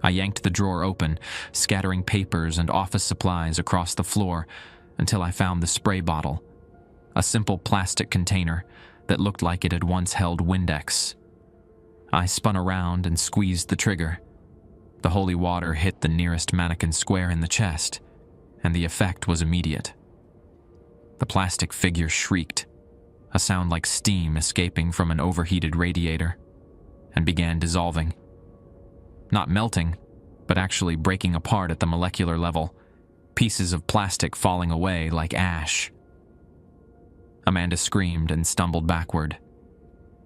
S1: I yanked the drawer open, scattering papers and office supplies across the floor until I found the spray bottle, a simple plastic container that looked like it had once held Windex. I spun around and squeezed the trigger. The holy water hit the nearest mannequin square in the chest, and the effect was immediate. The plastic figure shrieked, a sound like steam escaping from an overheated radiator, and began dissolving. Not melting, but actually breaking apart at the molecular level, pieces of plastic falling away like ash. Amanda screamed and stumbled backward.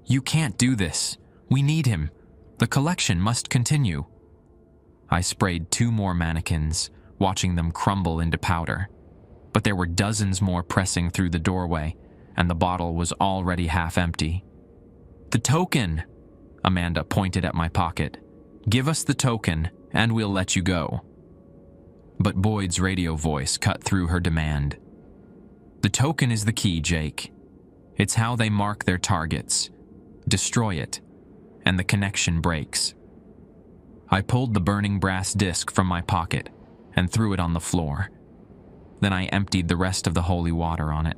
S1: "You can't do this. We need him. The collection must continue." I sprayed 2 more mannequins, watching them crumble into powder. But there were dozens more pressing through the doorway, and the bottle was already half empty. "The token!" Amanda pointed at my pocket. "Give us the token, and we'll let you go." But Boyd's radio voice cut through her demand. "The token is the key, Jake. It's how they mark their targets. Destroy it, and the connection breaks." I pulled the burning brass disc from my pocket and threw it on the floor. Then I emptied the rest of the holy water on it.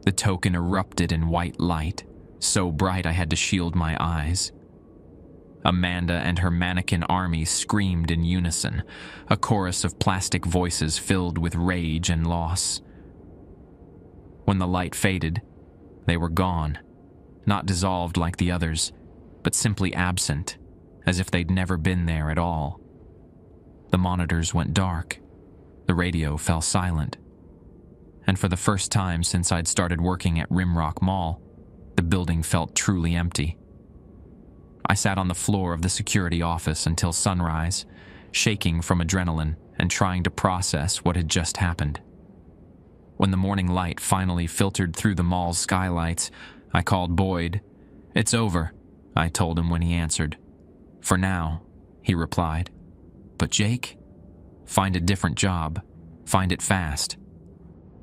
S1: The token erupted in white light, so bright I had to shield my eyes. Amanda and her mannequin army screamed in unison, a chorus of plastic voices filled with rage and loss. When the light faded, they were gone, not dissolved like the others, but simply absent, as if they'd never been there at all. The monitors went dark. The radio fell silent. And for the first time since I'd started working at Rimrock Mall, the building felt truly empty. I sat on the floor of the security office until sunrise, shaking from adrenaline and trying to process what had just happened. When the morning light finally filtered through the mall's skylights, I called Boyd. "It's over," I told him when he answered. "For now," he replied. "But Jake, find a different job. Find it fast."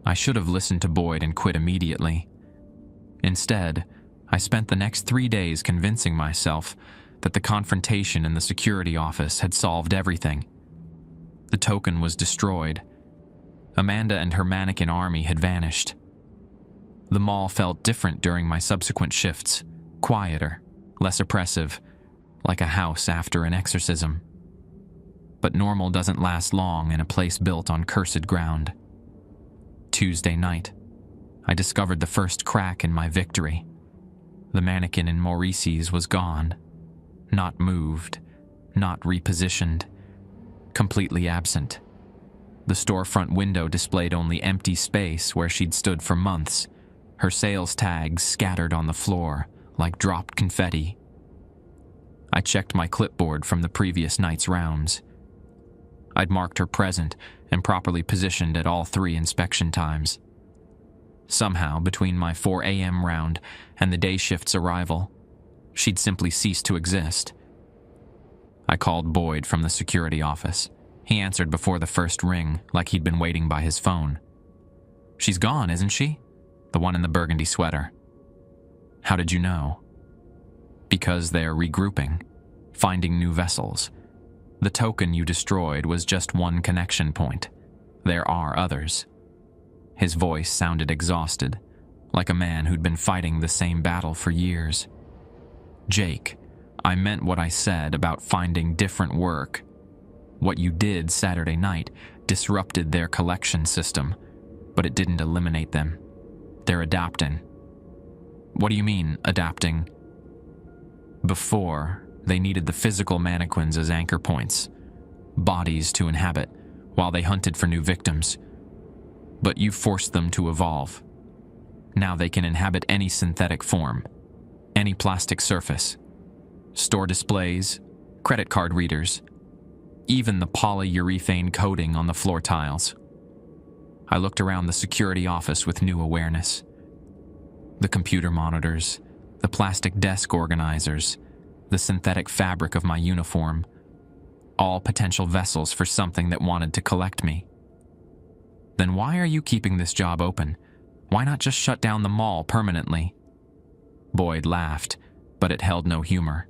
S1: I should have listened to Boyd and quit immediately. Instead, I spent the next 3 days convincing myself that the confrontation in the security office had solved everything. The token was destroyed. Amanda and her mannequin army had vanished. The mall felt different during my subsequent shifts, quieter, less oppressive, like a house after an exorcism. But normal doesn't last long in a place built on cursed ground. Tuesday night, I discovered the first crack in my victory. The mannequin in Maurice's was gone. Not moved, not repositioned, completely absent. The storefront window displayed only empty space where she'd stood for months, her sales tags scattered on the floor like dropped confetti. I checked my clipboard from the previous night's rounds. I'd marked her present and properly positioned at all 3 inspection times. Somehow, between my 4 a.m. round and the day shift's arrival, she'd simply ceased to exist. I called Boyd from the security office. He answered before the first ring, like he'd been waiting by his phone. "She's gone, isn't she? The one in the burgundy sweater." "How did you know?" "Because they're regrouping, finding new vessels. The token you destroyed was just one connection point. There are others." His voice sounded exhausted, like a man who'd been fighting the same battle for years. "Jake, I meant what I said about finding different work. What you did Saturday night disrupted their collection system, but it didn't eliminate them. They're adapting." "What do you mean, adapting?" "Before, they needed the physical mannequins as anchor points, bodies to inhabit, while they hunted for new victims. But you forced them to evolve. Now they can inhabit any synthetic form, any plastic surface, store displays, credit card readers, even the polyurethane coating on the floor tiles." I looked around the security office with new awareness. The computer monitors, the plastic desk organizers, the synthetic fabric of my uniform, all potential vessels for something that wanted to collect me. "Then why are you keeping this job open? Why not just shut down the mall permanently?" Boyd laughed, but it held no humor.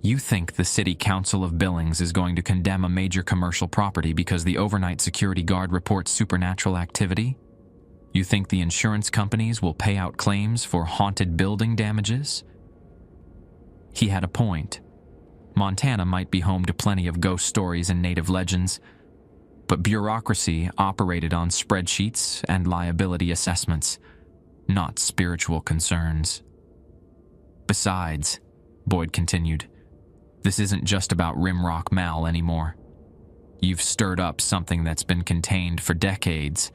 S1: "You think the City Council of Billings is going to condemn a major commercial property because the overnight security guard reports supernatural activity? You think the insurance companies will pay out claims for haunted building damages?" He had a point. Montana might be home to plenty of ghost stories and native legends, but bureaucracy operated on spreadsheets and liability assessments, not spiritual concerns. "Besides," Boyd continued, "this isn't just about Rimrock Mall anymore. You've stirred up something that's been contained for decades.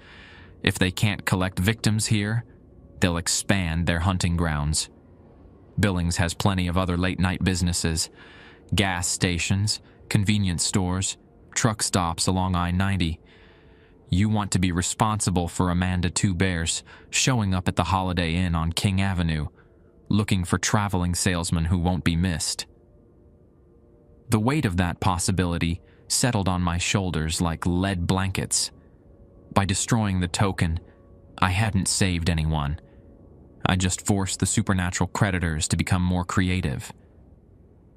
S1: If they can't collect victims here, they'll expand their hunting grounds. Billings has plenty of other late-night businesses, gas stations, convenience stores, truck stops along I-90. You want to be responsible for Amanda Two Bears showing up at the Holiday Inn on King Avenue, looking for traveling salesmen who won't be missed." The weight of that possibility settled on my shoulders like lead blankets. By destroying the token, I hadn't saved anyone. I just forced the supernatural creditors to become more creative.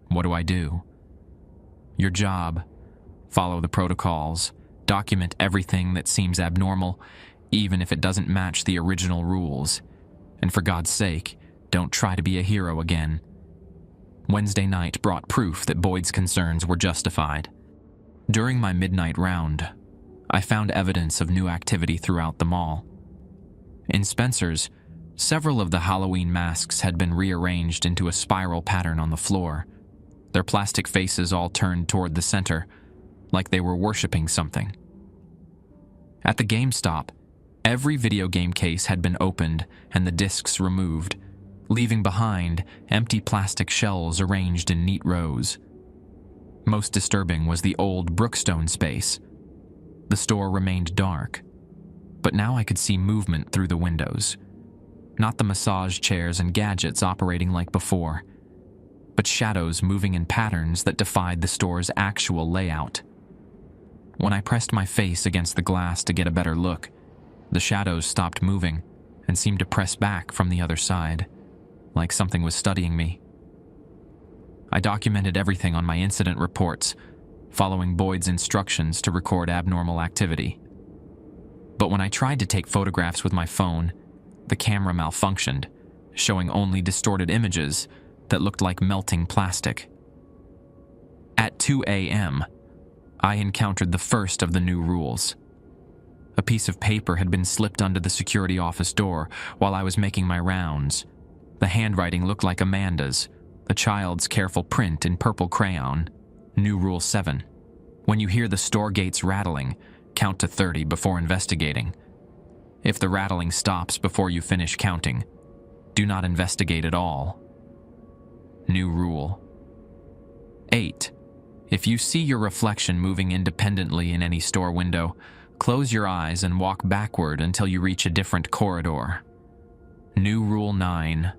S1: What do I do? Your job. Follow the protocols. Document everything that seems abnormal, even if it doesn't match the original rules. And for God's sake, don't try to be a hero again. Wednesday night brought proof that Boyd's concerns were justified. During my midnight round, I found evidence of new activity throughout the mall. In Spencer's, several of the Halloween masks had been rearranged into a spiral pattern on the floor, their plastic faces all turned toward the center, like they were worshipping something. At the GameStop, every video game case had been opened and the discs removed, leaving behind empty plastic shells arranged in neat rows. Most disturbing was the old Brookstone space. The store remained dark, but now I could see movement through the windows. Not the massage chairs and gadgets operating like before, but shadows moving in patterns that defied the store's actual layout. When I pressed my face against the glass to get a better look, the shadows stopped moving and seemed to press back from the other side, like something was studying me. I documented everything on my incident reports, following Boyd's instructions to record abnormal activity. But when I tried to take photographs with my phone, the camera malfunctioned, showing only distorted images that looked like melting plastic. At 2 a.m., I encountered the first of the new rules. A piece of paper had been slipped under the security office door while I was making my rounds. The handwriting looked like Amanda's, a child's careful print in purple crayon. New Rule 7. When you hear the store gates rattling, count to 30 before investigating. If the rattling stops before you finish counting, do not investigate at all. New Rule 8. If you see your reflection moving independently in any store window, close your eyes and walk backward until you reach a different corridor. New Rule 9.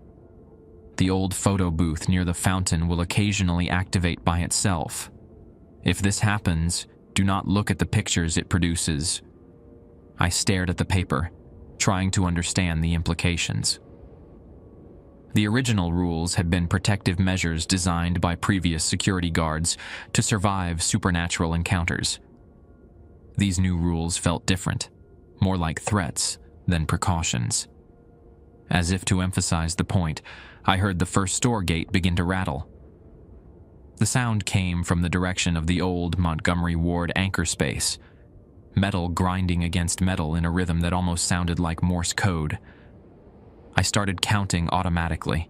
S1: The old photo booth near the fountain will occasionally activate by itself. If this happens, do not look at the pictures it produces. I stared at the paper, trying to understand the implications. The original rules had been protective measures designed by previous security guards to survive supernatural encounters. These new rules felt different, more like threats than precautions. As if to emphasize the point, I heard the first store gate begin to rattle. The sound came from the direction of the old Montgomery Ward anchor space, metal grinding against metal in a rhythm that almost sounded like Morse code. I started counting automatically,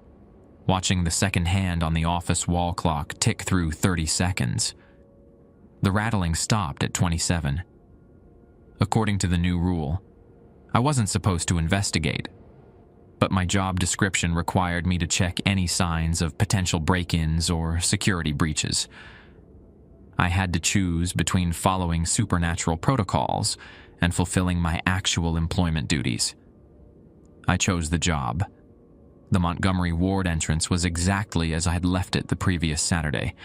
S1: watching the second hand on the office wall clock tick through 30 seconds. The rattling stopped at 27. According to the new rule, I wasn't supposed to investigate, but my job description required me to check any signs of potential break-ins or security breaches. I had to choose between following supernatural protocols and fulfilling my actual employment duties. I chose the job. The Montgomery Ward entrance was exactly as I had left it the previous Saturday.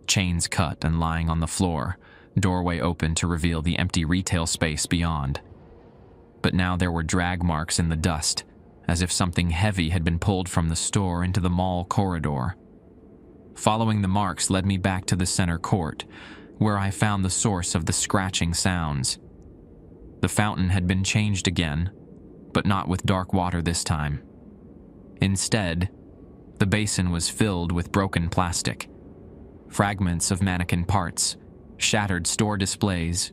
S1: Chains cut and lying on the floor, doorway open to reveal the empty retail space beyond. But now there were drag marks in the dust, as if something heavy had been pulled from the store into the mall corridor. Following the marks led me back to the center court, where I found the source of the scratching sounds. The fountain had been changed again, but not with dark water this time. Instead, the basin was filled with broken plastic, fragments of mannequin parts, shattered store displays,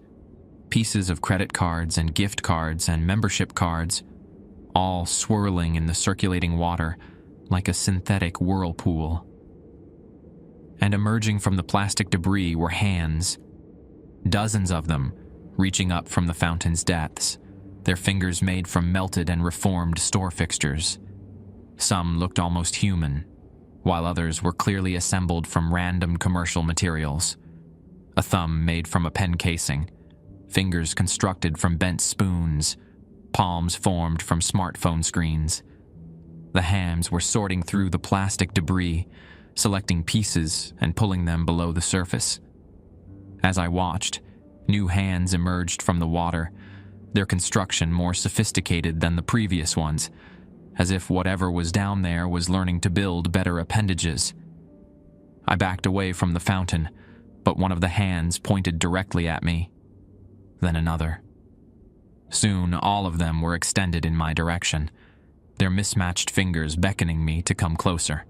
S1: pieces of credit cards and gift cards and membership cards, all swirling in the circulating water like a synthetic whirlpool. And emerging from the plastic debris were hands, dozens of them, reaching up from the fountain's depths, their fingers made from melted and reformed store fixtures. Some looked almost human, while others were clearly assembled from random commercial materials. A thumb made from a pen casing, fingers constructed from bent spoons, palms formed from smartphone screens. The hands were sorting through the plastic debris, selecting pieces and pulling them below the surface. As I watched, new hands emerged from the water, their construction more sophisticated than the previous ones, as if whatever was down there was learning to build better appendages. I backed away from the fountain, but one of the hands pointed directly at me, then another. Soon all of them were extended in my direction, their mismatched fingers beckoning me to come closer.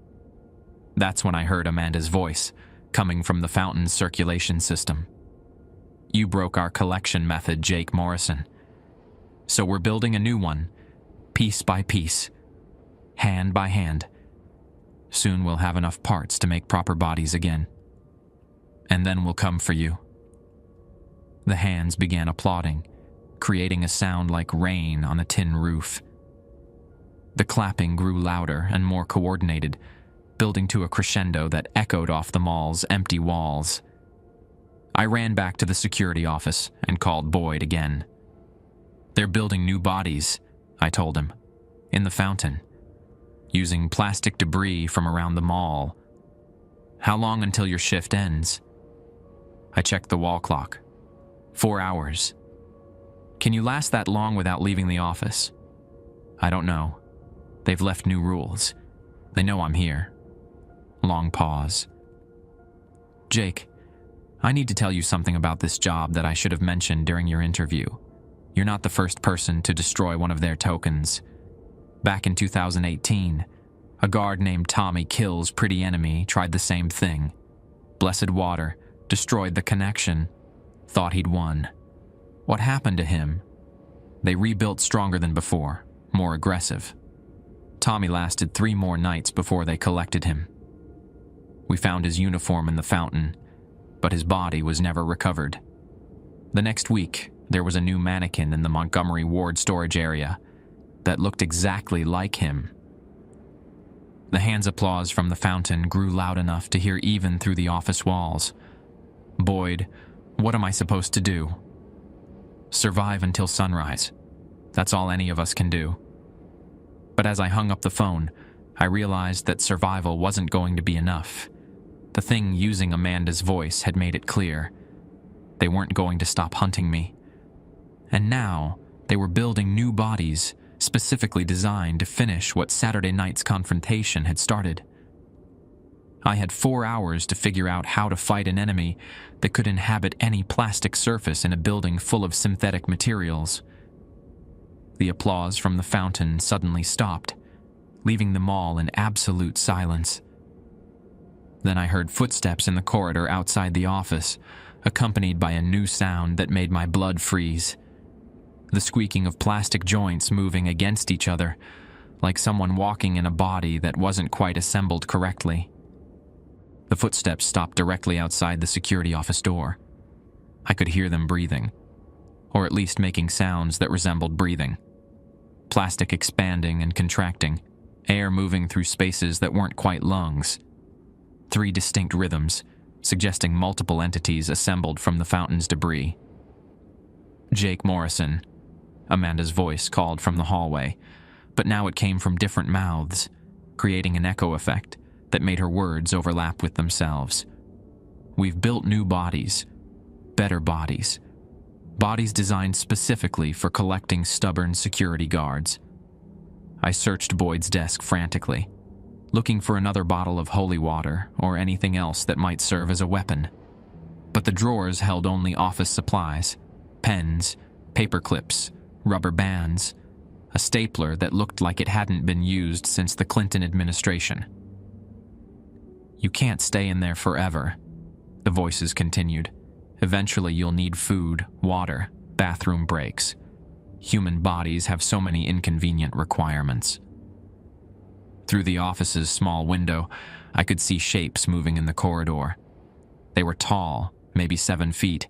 S1: That's when I heard Amanda's voice, coming from the fountain's circulation system. "You broke our collection method, Jake Morrison. So we're building a new one, piece by piece, hand by hand. Soon we'll have enough parts to make proper bodies again. And then we'll come for you." The hands began applauding, creating a sound like rain on a tin roof. The clapping grew louder and more coordinated, building to a crescendo that echoed off the mall's empty walls. I ran back to the security office and called Boyd again. "They're building new bodies," I told him, "in the fountain, using plastic debris from around the mall. How long until your shift ends?" I checked the wall clock. 4 hours. "Can you last that long without leaving the office?" "I don't know. They've left new rules. They know I'm here." Long pause. "Jake, I need to tell you something about this job that I should have mentioned during your interview. You're not the first person to destroy one of their tokens. Back in 2018, a guard named Tommy Kill's pretty enemy tried the same thing. Blessed Water destroyed the connection, thought he'd won. What happened to him? They rebuilt stronger than before, more aggressive. Tommy lasted 3 more nights before they collected him. We found his uniform in the fountain, but his body was never recovered. The next week, there was a new mannequin in the Montgomery Ward storage area that looked exactly like him." The hands' applause from the fountain grew loud enough to hear even through the office walls. "Boyd, what am I supposed to do?" "Survive until sunrise. That's all any of us can do." But as I hung up the phone, I realized that survival wasn't going to be enough. The thing using Amanda's voice had made it clear. They weren't going to stop hunting me. And now, they were building new bodies, specifically designed to finish what Saturday night's confrontation had started. I had 4 hours to figure out how to fight an enemy that could inhabit any plastic surface in a building full of synthetic materials. The applause from the fountain suddenly stopped, leaving the mall in absolute silence. Then I heard footsteps in the corridor outside the office, accompanied by a new sound that made my blood freeze. The squeaking of plastic joints moving against each other, like someone walking in a body that wasn't quite assembled correctly. The footsteps stopped directly outside the security office door. I could hear them breathing, or at least making sounds that resembled breathing. Plastic expanding and contracting, air moving through spaces that weren't quite lungs. 3 distinct rhythms, suggesting multiple entities assembled from the fountain's debris. "Jake Morrison," Amanda's voice called from the hallway, but now it came from different mouths, creating an echo effect that made her words overlap with themselves. "We've built new bodies, better bodies. Bodies designed specifically for collecting stubborn security guards." I searched Boyd's desk frantically, looking for another bottle of holy water or anything else that might serve as a weapon. But the drawers held only office supplies, pens, paper clips, rubber bands, a stapler that looked like it hadn't been used since the Clinton administration. "You can't stay in there forever," the voices continued. "Eventually you'll need food, water, bathroom breaks. Human bodies have so many inconvenient requirements." Through the office's small window, I could see shapes moving in the corridor. They were tall, maybe 7 feet,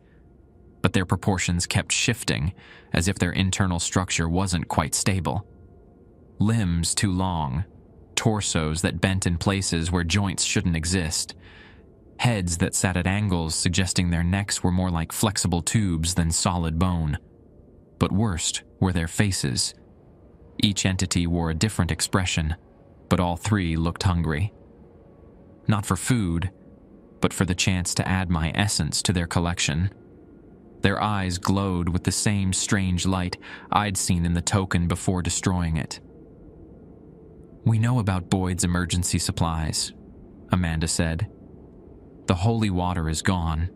S1: but their proportions kept shifting, as if their internal structure wasn't quite stable. Limbs too long, torsos that bent in places where joints shouldn't exist, heads that sat at angles suggesting their necks were more like flexible tubes than solid bone. But worst were their faces. Each entity wore a different expression, but all 3 looked hungry. Not for food, but for the chance to add my essence to their collection. Their eyes glowed with the same strange light I'd seen in the token before destroying it. "We know about Boyd's emergency supplies," Amanda said. "The holy water is gone.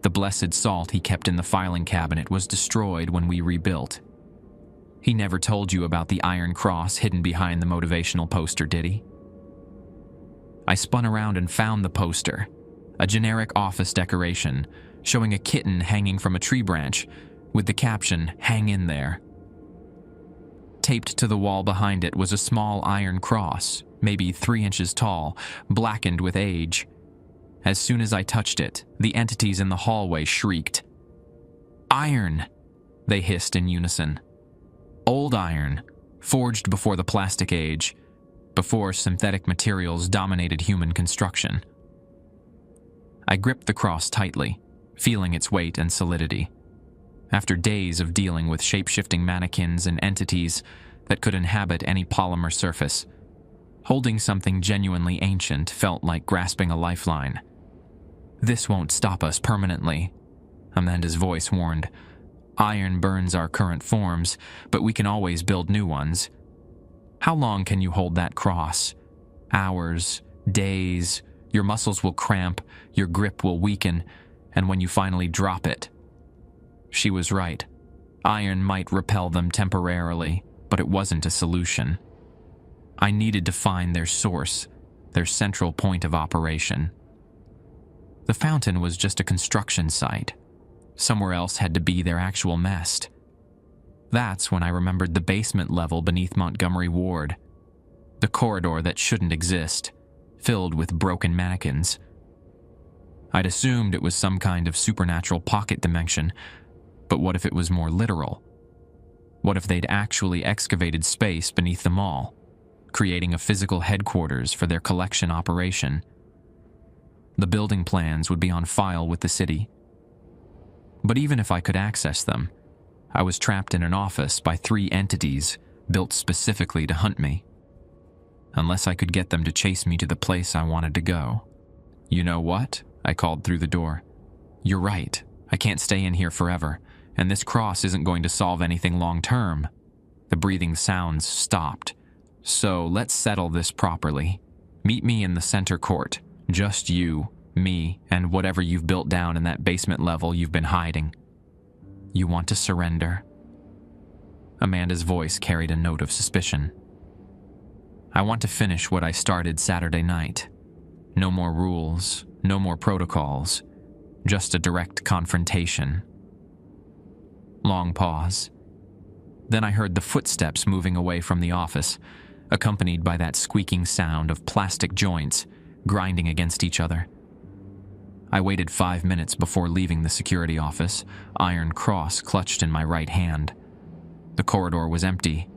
S1: The blessed salt he kept in the filing cabinet was destroyed when we rebuilt. He never told you about the iron cross hidden behind the motivational poster, did he?" I spun around and found the poster, a generic office decoration showing a kitten hanging from a tree branch with the caption, "Hang in there." Taped to the wall behind it was a small iron cross, maybe 3 inches tall, blackened with age. As soon as I touched it, the entities in the hallway shrieked. "Iron!" they hissed in unison. Old iron, forged before the plastic age, before synthetic materials dominated human construction. I gripped the cross tightly, feeling its weight and solidity. After days of dealing with shape-shifting mannequins and entities that could inhabit any polymer surface, holding something genuinely ancient felt like grasping a lifeline. "This won't stop us permanently," Amanda's voice warned. "Iron burns our current forms, but we can always build new ones. How long can you hold that cross? Hours, days, your muscles will cramp, your grip will weaken, and when you finally drop it..." She was right. Iron might repel them temporarily, but it wasn't a solution. I needed to find their source, their central point of operation. The fountain was just a construction site. Somewhere else had to be their actual nest. That's when I remembered the basement level beneath Montgomery Ward. The corridor that shouldn't exist, filled with broken mannequins. I'd assumed it was some kind of supernatural pocket dimension, but what if it was more literal? What if they'd actually excavated space beneath the mall, creating a physical headquarters for their collection operation? The building plans would be on file with the city. But even if I could access them, I was trapped in an office by 3 entities built specifically to hunt me. Unless I could get them to chase me to the place I wanted to go. "You know what?" I called through the door. "You're right. I can't stay in here forever, and this cross isn't going to solve anything long-term." The breathing sounds stopped. "So let's settle this properly. Meet me in the center court. Just you, me, and whatever you've built down in that basement level you've been hiding. You want to surrender?" Amanda's voice carried a note of suspicion. I want to finish what I started Saturday night. No more rules, no more protocols, just a direct confrontation. Long pause. Then I heard the footsteps moving away from the office, accompanied by that squeaking sound of plastic joints grinding against each other. I waited 5 minutes before leaving the security office, iron cross clutched in my right hand. The corridor was empty,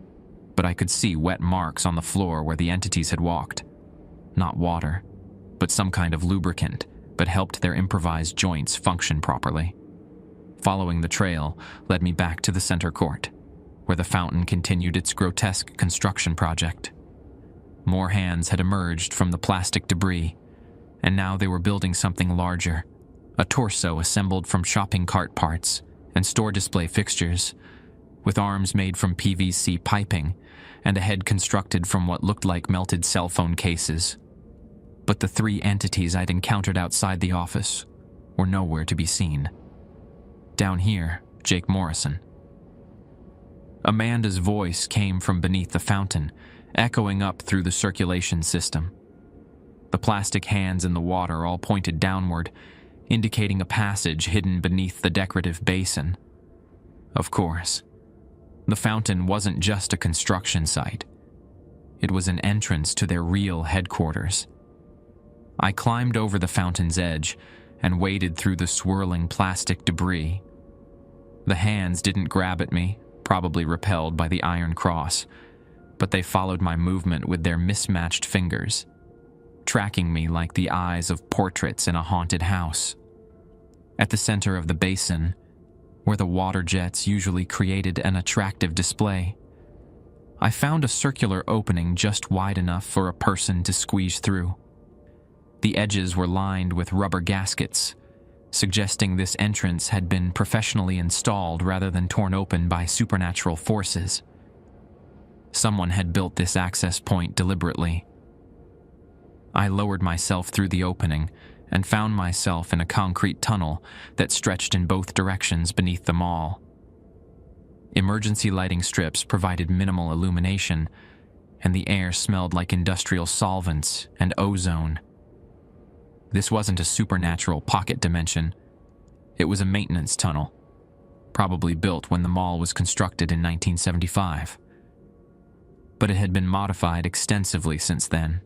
S1: but I could see wet marks on the floor where the entities had walked. Not water, but some kind of lubricant that helped their improvised joints function properly. Following the trail led me back to the center court, where the fountain continued its grotesque construction project. More hands had emerged from the plastic debris, and now they were building something larger, a torso assembled from shopping cart parts and store display fixtures, with arms made from PVC piping and a head constructed from what looked like melted cell phone cases. But the 3 entities I'd encountered outside the office were nowhere to be seen. Down here, Jake Morrison. Amanda's voice came from beneath the fountain, echoing up through the circulation system. The plastic hands in the water all pointed downward, indicating a passage hidden beneath the decorative basin. Of course, the fountain wasn't just a construction site. It was an entrance to their real headquarters. I climbed over the fountain's edge and waded through the swirling plastic debris. The hands didn't grab at me, probably repelled by the iron cross, but they followed my movement with their mismatched fingers, tracking me like the eyes of portraits in a haunted house. At the center of the basin, where the water jets usually created an attractive display, I found a circular opening just wide enough for a person to squeeze through. The edges were lined with rubber gaskets, suggesting this entrance had been professionally installed rather than torn open by supernatural forces. Someone had built this access point deliberately. I lowered myself through the opening and found myself in a concrete tunnel that stretched in both directions beneath the mall. Emergency lighting strips provided minimal illumination, and the air smelled like industrial solvents and ozone. This wasn't a supernatural pocket dimension. It was a maintenance tunnel, probably built when the mall was constructed in 1975. But it had been modified extensively since then.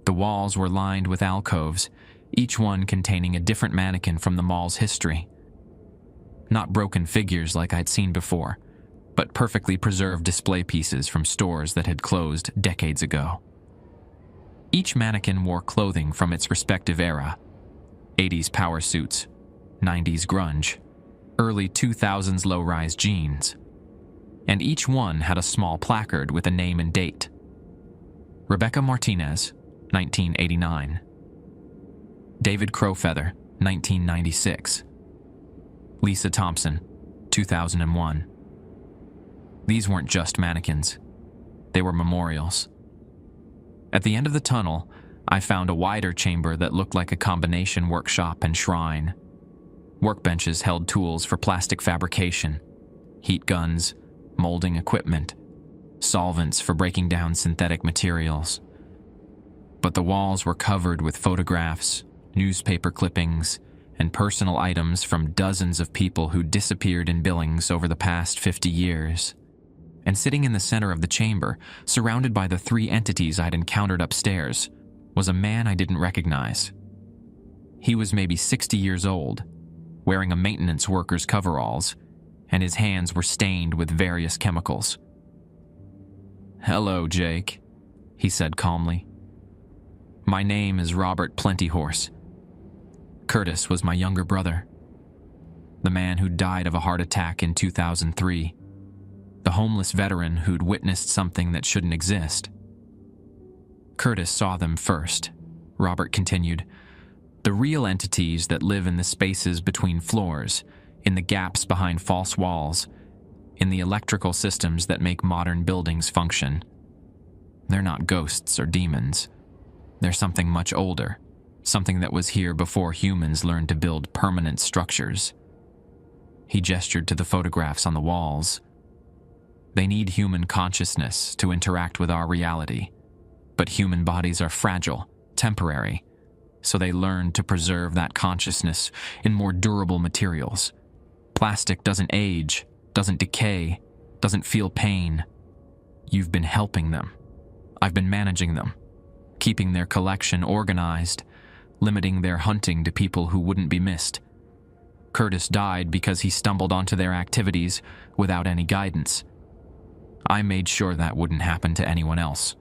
S1: The walls were lined with alcoves, each one containing a different mannequin from the mall's history. Not broken figures like I'd seen before, but perfectly preserved display pieces from stores that had closed decades ago. Each mannequin wore clothing from its respective era: 80s power suits, 90s grunge, early 2000s low-rise jeans. And each one had a small placard with a name and date. Rebecca Martinez, 1989. David Crowfeather, 1996. Lisa Thompson, 2001. These weren't just mannequins. They were memorials. At the end of the tunnel, I found a wider chamber that looked like a combination workshop and shrine. Workbenches held tools for plastic fabrication, heat guns, molding equipment, solvents for breaking down synthetic materials. But the walls were covered with photographs, newspaper clippings, and personal items from dozens of people who disappeared in Billings over the past 50 years. And sitting in the center of the chamber, surrounded by the 3 entities I'd encountered upstairs, was a man I didn't recognize. He was maybe 60 years old, wearing a maintenance worker's coveralls, and his hands were stained with various chemicals. "Hello, Jake," he said calmly. "My name is Robert Plentyhorse. Curtis was my younger brother, the man who died of a heart attack in 2003, the homeless veteran who'd witnessed something that shouldn't exist. Curtis saw them first," Robert continued. "The real entities that live in the spaces between floors, in the gaps behind false walls, in the electrical systems that make modern buildings function. They're not ghosts or demons. They're something much older, something that was here before humans learned to build permanent structures." He gestured to the photographs on the walls. They need human consciousness to interact with our reality. But human bodies are fragile, temporary, so they learn to preserve that consciousness in more durable materials. Plastic doesn't age, doesn't decay, doesn't feel pain. You've been helping them. I've been managing them, keeping their collection organized, limiting their hunting to people who wouldn't be missed. Curtis died because he stumbled onto their activities without any guidance. I made sure that wouldn't happen to anyone else.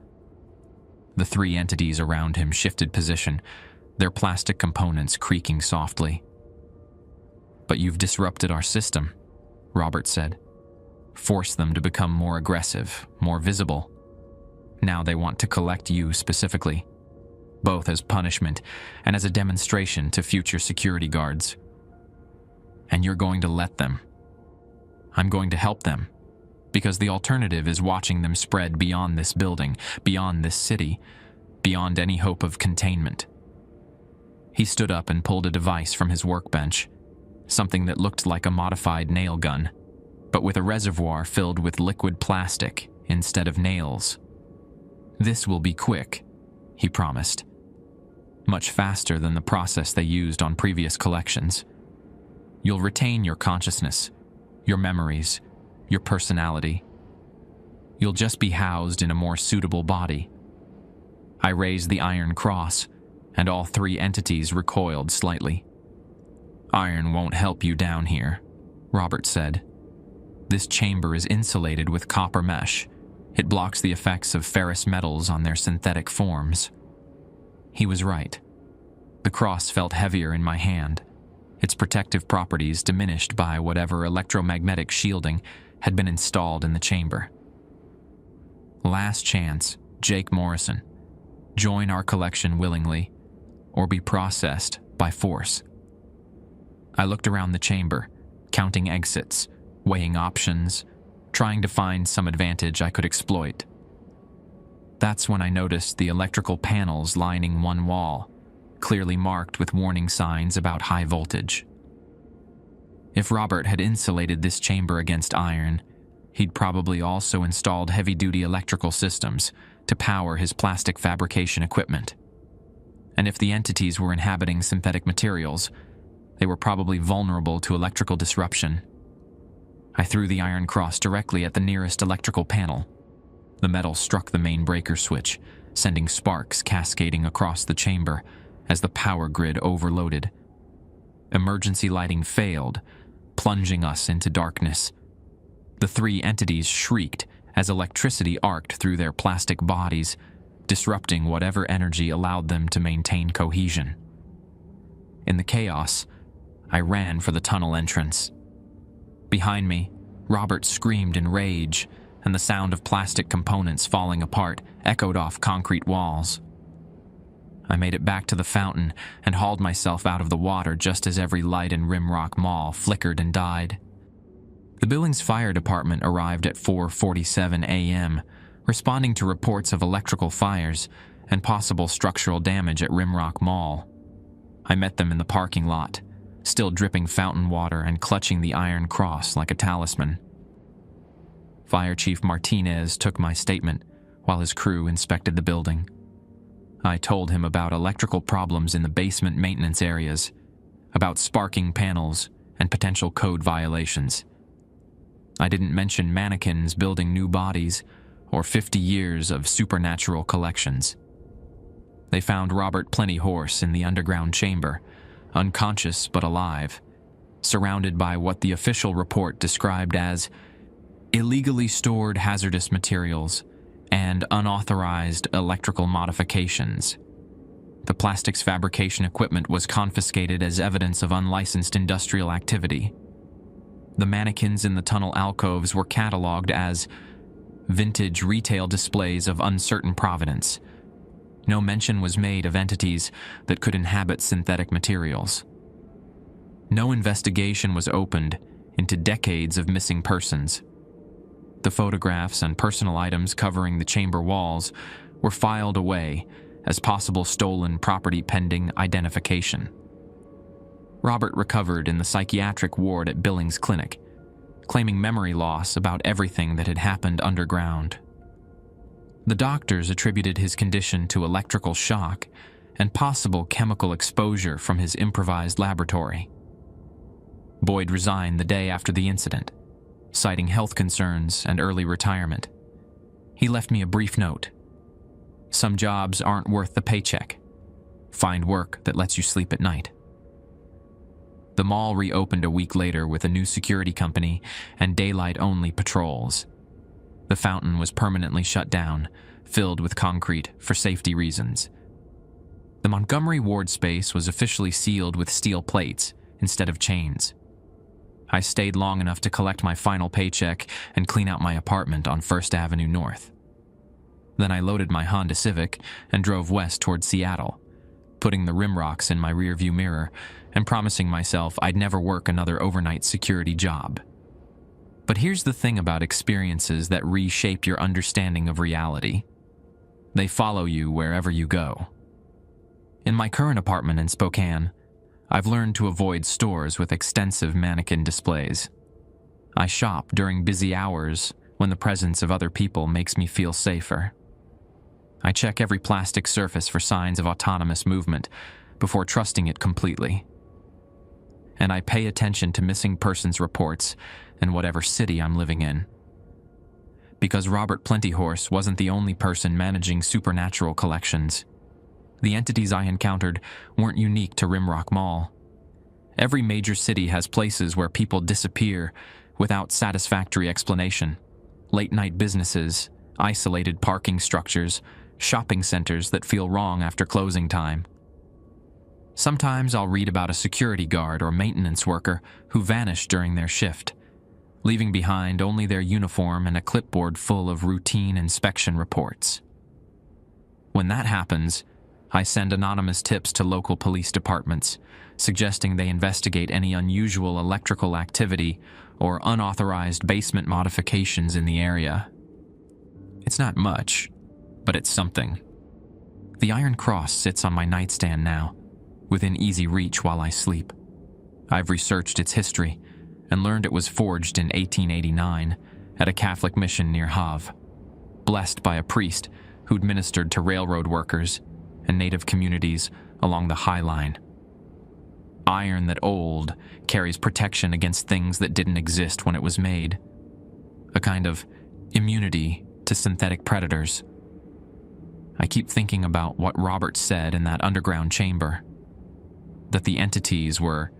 S1: The three entities around him shifted position, their plastic components creaking softly. "But you've disrupted our system," Robert said. "Forced them to become more aggressive, more visible. Now they want to collect you specifically, both as punishment and as a demonstration to future security guards. And you're going to let them. I'm going to help them, because the alternative is watching them spread beyond this building, beyond this city, beyond any hope of containment." He stood up and pulled a device from his workbench, something that looked like a modified nail gun, but with a reservoir filled with liquid plastic instead of nails. "This will be quick," he promised. "Much faster than the process they used on previous collections. You'll retain your consciousness, your memories, your personality. You'll just be housed in a more suitable body." I raised the iron cross, and all three entities recoiled slightly. "Iron won't help you down here," Robert said. "This chamber is insulated with copper mesh. It blocks the effects of ferrous metals on their synthetic forms." He was right. The cross felt heavier in my hand, its protective properties diminished by whatever electromagnetic shielding had been installed in the chamber. Last chance, Jake Morrison. Join our collection willingly, or be processed by force. I looked around the chamber, counting exits, weighing options, trying to find some advantage I could exploit. That's when I noticed the electrical panels lining one wall, clearly marked with warning signs about high voltage. If Robert had insulated this chamber against iron, he'd probably also installed heavy-duty electrical systems to power his plastic fabrication equipment. And if the entities were inhabiting synthetic materials, they were probably vulnerable to electrical disruption. I threw the iron cross directly at the nearest electrical panel. The metal struck the main breaker switch, sending sparks cascading across the chamber as the power grid overloaded. Emergency lighting failed, plunging us into darkness. The three entities shrieked as electricity arced through their plastic bodies, disrupting whatever energy allowed them to maintain cohesion. In the chaos, I ran for the tunnel entrance. Behind me, Robert screamed in rage, and the sound of plastic components falling apart echoed off concrete walls. I made it back to the fountain and hauled myself out of the water just as every light in Rimrock Mall flickered and died. The building's fire department arrived at 4:47 a.m., responding to reports of electrical fires and possible structural damage at Rimrock Mall. I met them in the parking lot, still dripping fountain water and clutching the iron cross like a talisman. Fire Chief Martinez took my statement while his crew inspected the building. I told him about electrical problems in the basement maintenance areas, about sparking panels and potential code violations. I didn't mention mannequins building new bodies or 50 years of supernatural collections. They found Robert Plentyhorse in the underground chamber, unconscious but alive, surrounded by what the official report described as illegally stored hazardous materials and unauthorized electrical modifications. The plastics fabrication equipment was confiscated as evidence of unlicensed industrial activity. The mannequins in the tunnel alcoves were cataloged as vintage retail displays of uncertain provenance. No mention was made of entities that could inhabit synthetic materials. No investigation was opened into decades of missing persons. The photographs and personal items covering the chamber walls were filed away as possible stolen property pending identification. Robert recovered in the psychiatric ward at Billings Clinic, claiming memory loss about everything that had happened underground. The doctors attributed his condition to electrical shock and possible chemical exposure from his improvised laboratory. Boyd resigned the day after the incident, citing health concerns and early retirement. He left me a brief note. "Some jobs aren't worth the paycheck. Find work that lets you sleep at night." The mall reopened a week later with a new security company and daylight-only patrols. The fountain was permanently shut down, filled with concrete for safety reasons. The Montgomery Ward space was officially sealed with steel plates instead of chains. I stayed long enough to collect my final paycheck and clean out my apartment on 1st Avenue North. Then I loaded my Honda Civic and drove west toward Seattle, putting the Rimrocks in my rearview mirror and promising myself I'd never work another overnight security job. But here's the thing about experiences that reshape your understanding of reality. They follow you wherever you go. In my current apartment in Spokane, I've learned to avoid stores with extensive mannequin displays. I shop during busy hours when the presence of other people makes me feel safer. I check every plastic surface for signs of autonomous movement before trusting it completely. And I pay attention to missing persons reports in whatever city I'm living in. Because Robert Plentyhorse wasn't the only person managing supernatural collections. The entities I encountered weren't unique to Rimrock Mall. Every major city has places where people disappear without satisfactory explanation. Late-night businesses, isolated parking structures, shopping centers that feel wrong after closing time. Sometimes I'll read about a security guard or maintenance worker who vanished during their shift, leaving behind only their uniform and a clipboard full of routine inspection reports. When that happens, I send anonymous tips to local police departments, suggesting they investigate any unusual electrical activity or unauthorized basement modifications in the area. It's not much, but it's something. The Iron Cross sits on my nightstand now, within easy reach while I sleep. I've researched its history and learned it was forged in 1889 at a Catholic mission near Havre, blessed by a priest who'd ministered to railroad workers and native communities along the High Line. Iron that old carries protection against things that didn't exist when it was made. A kind of immunity to synthetic predators. I keep thinking about what Robert said in that underground chamber. That the entities were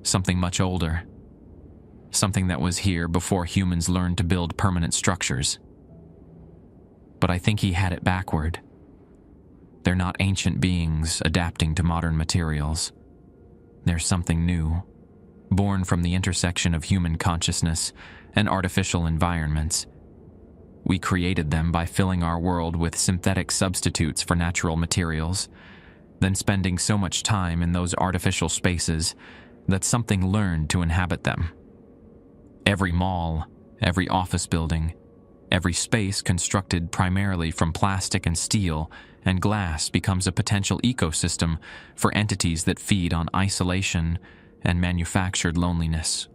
S1: something much older. Something that was here before humans learned to build permanent structures. But I think he had it backward. They're not ancient beings adapting to modern materials. They're something new, born from the intersection of human consciousness and artificial environments. We created them by filling our world with synthetic substitutes for natural materials, then spending so much time in those artificial spaces that something learned to inhabit them. Every mall, every office building, every space constructed primarily from plastic and steel and glass becomes a potential ecosystem for entities that feed on isolation and manufactured loneliness.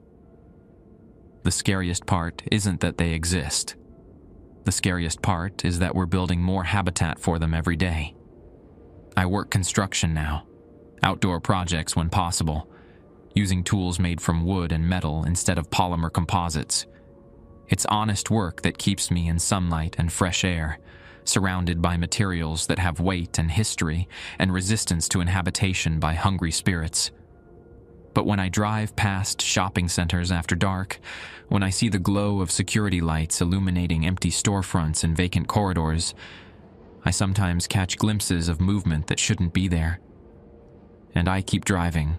S1: The scariest part isn't that they exist. The scariest part is that we're building more habitat for them every day. I work construction now, outdoor projects when possible, using tools made from wood and metal instead of polymer composites. It's honest work that keeps me in sunlight and fresh air, surrounded by materials that have weight and history and resistance to inhabitation by hungry spirits. But when I drive past shopping centers after dark, when I see the glow of security lights illuminating empty storefronts and vacant corridors, I sometimes catch glimpses of movement that shouldn't be there. And I keep driving,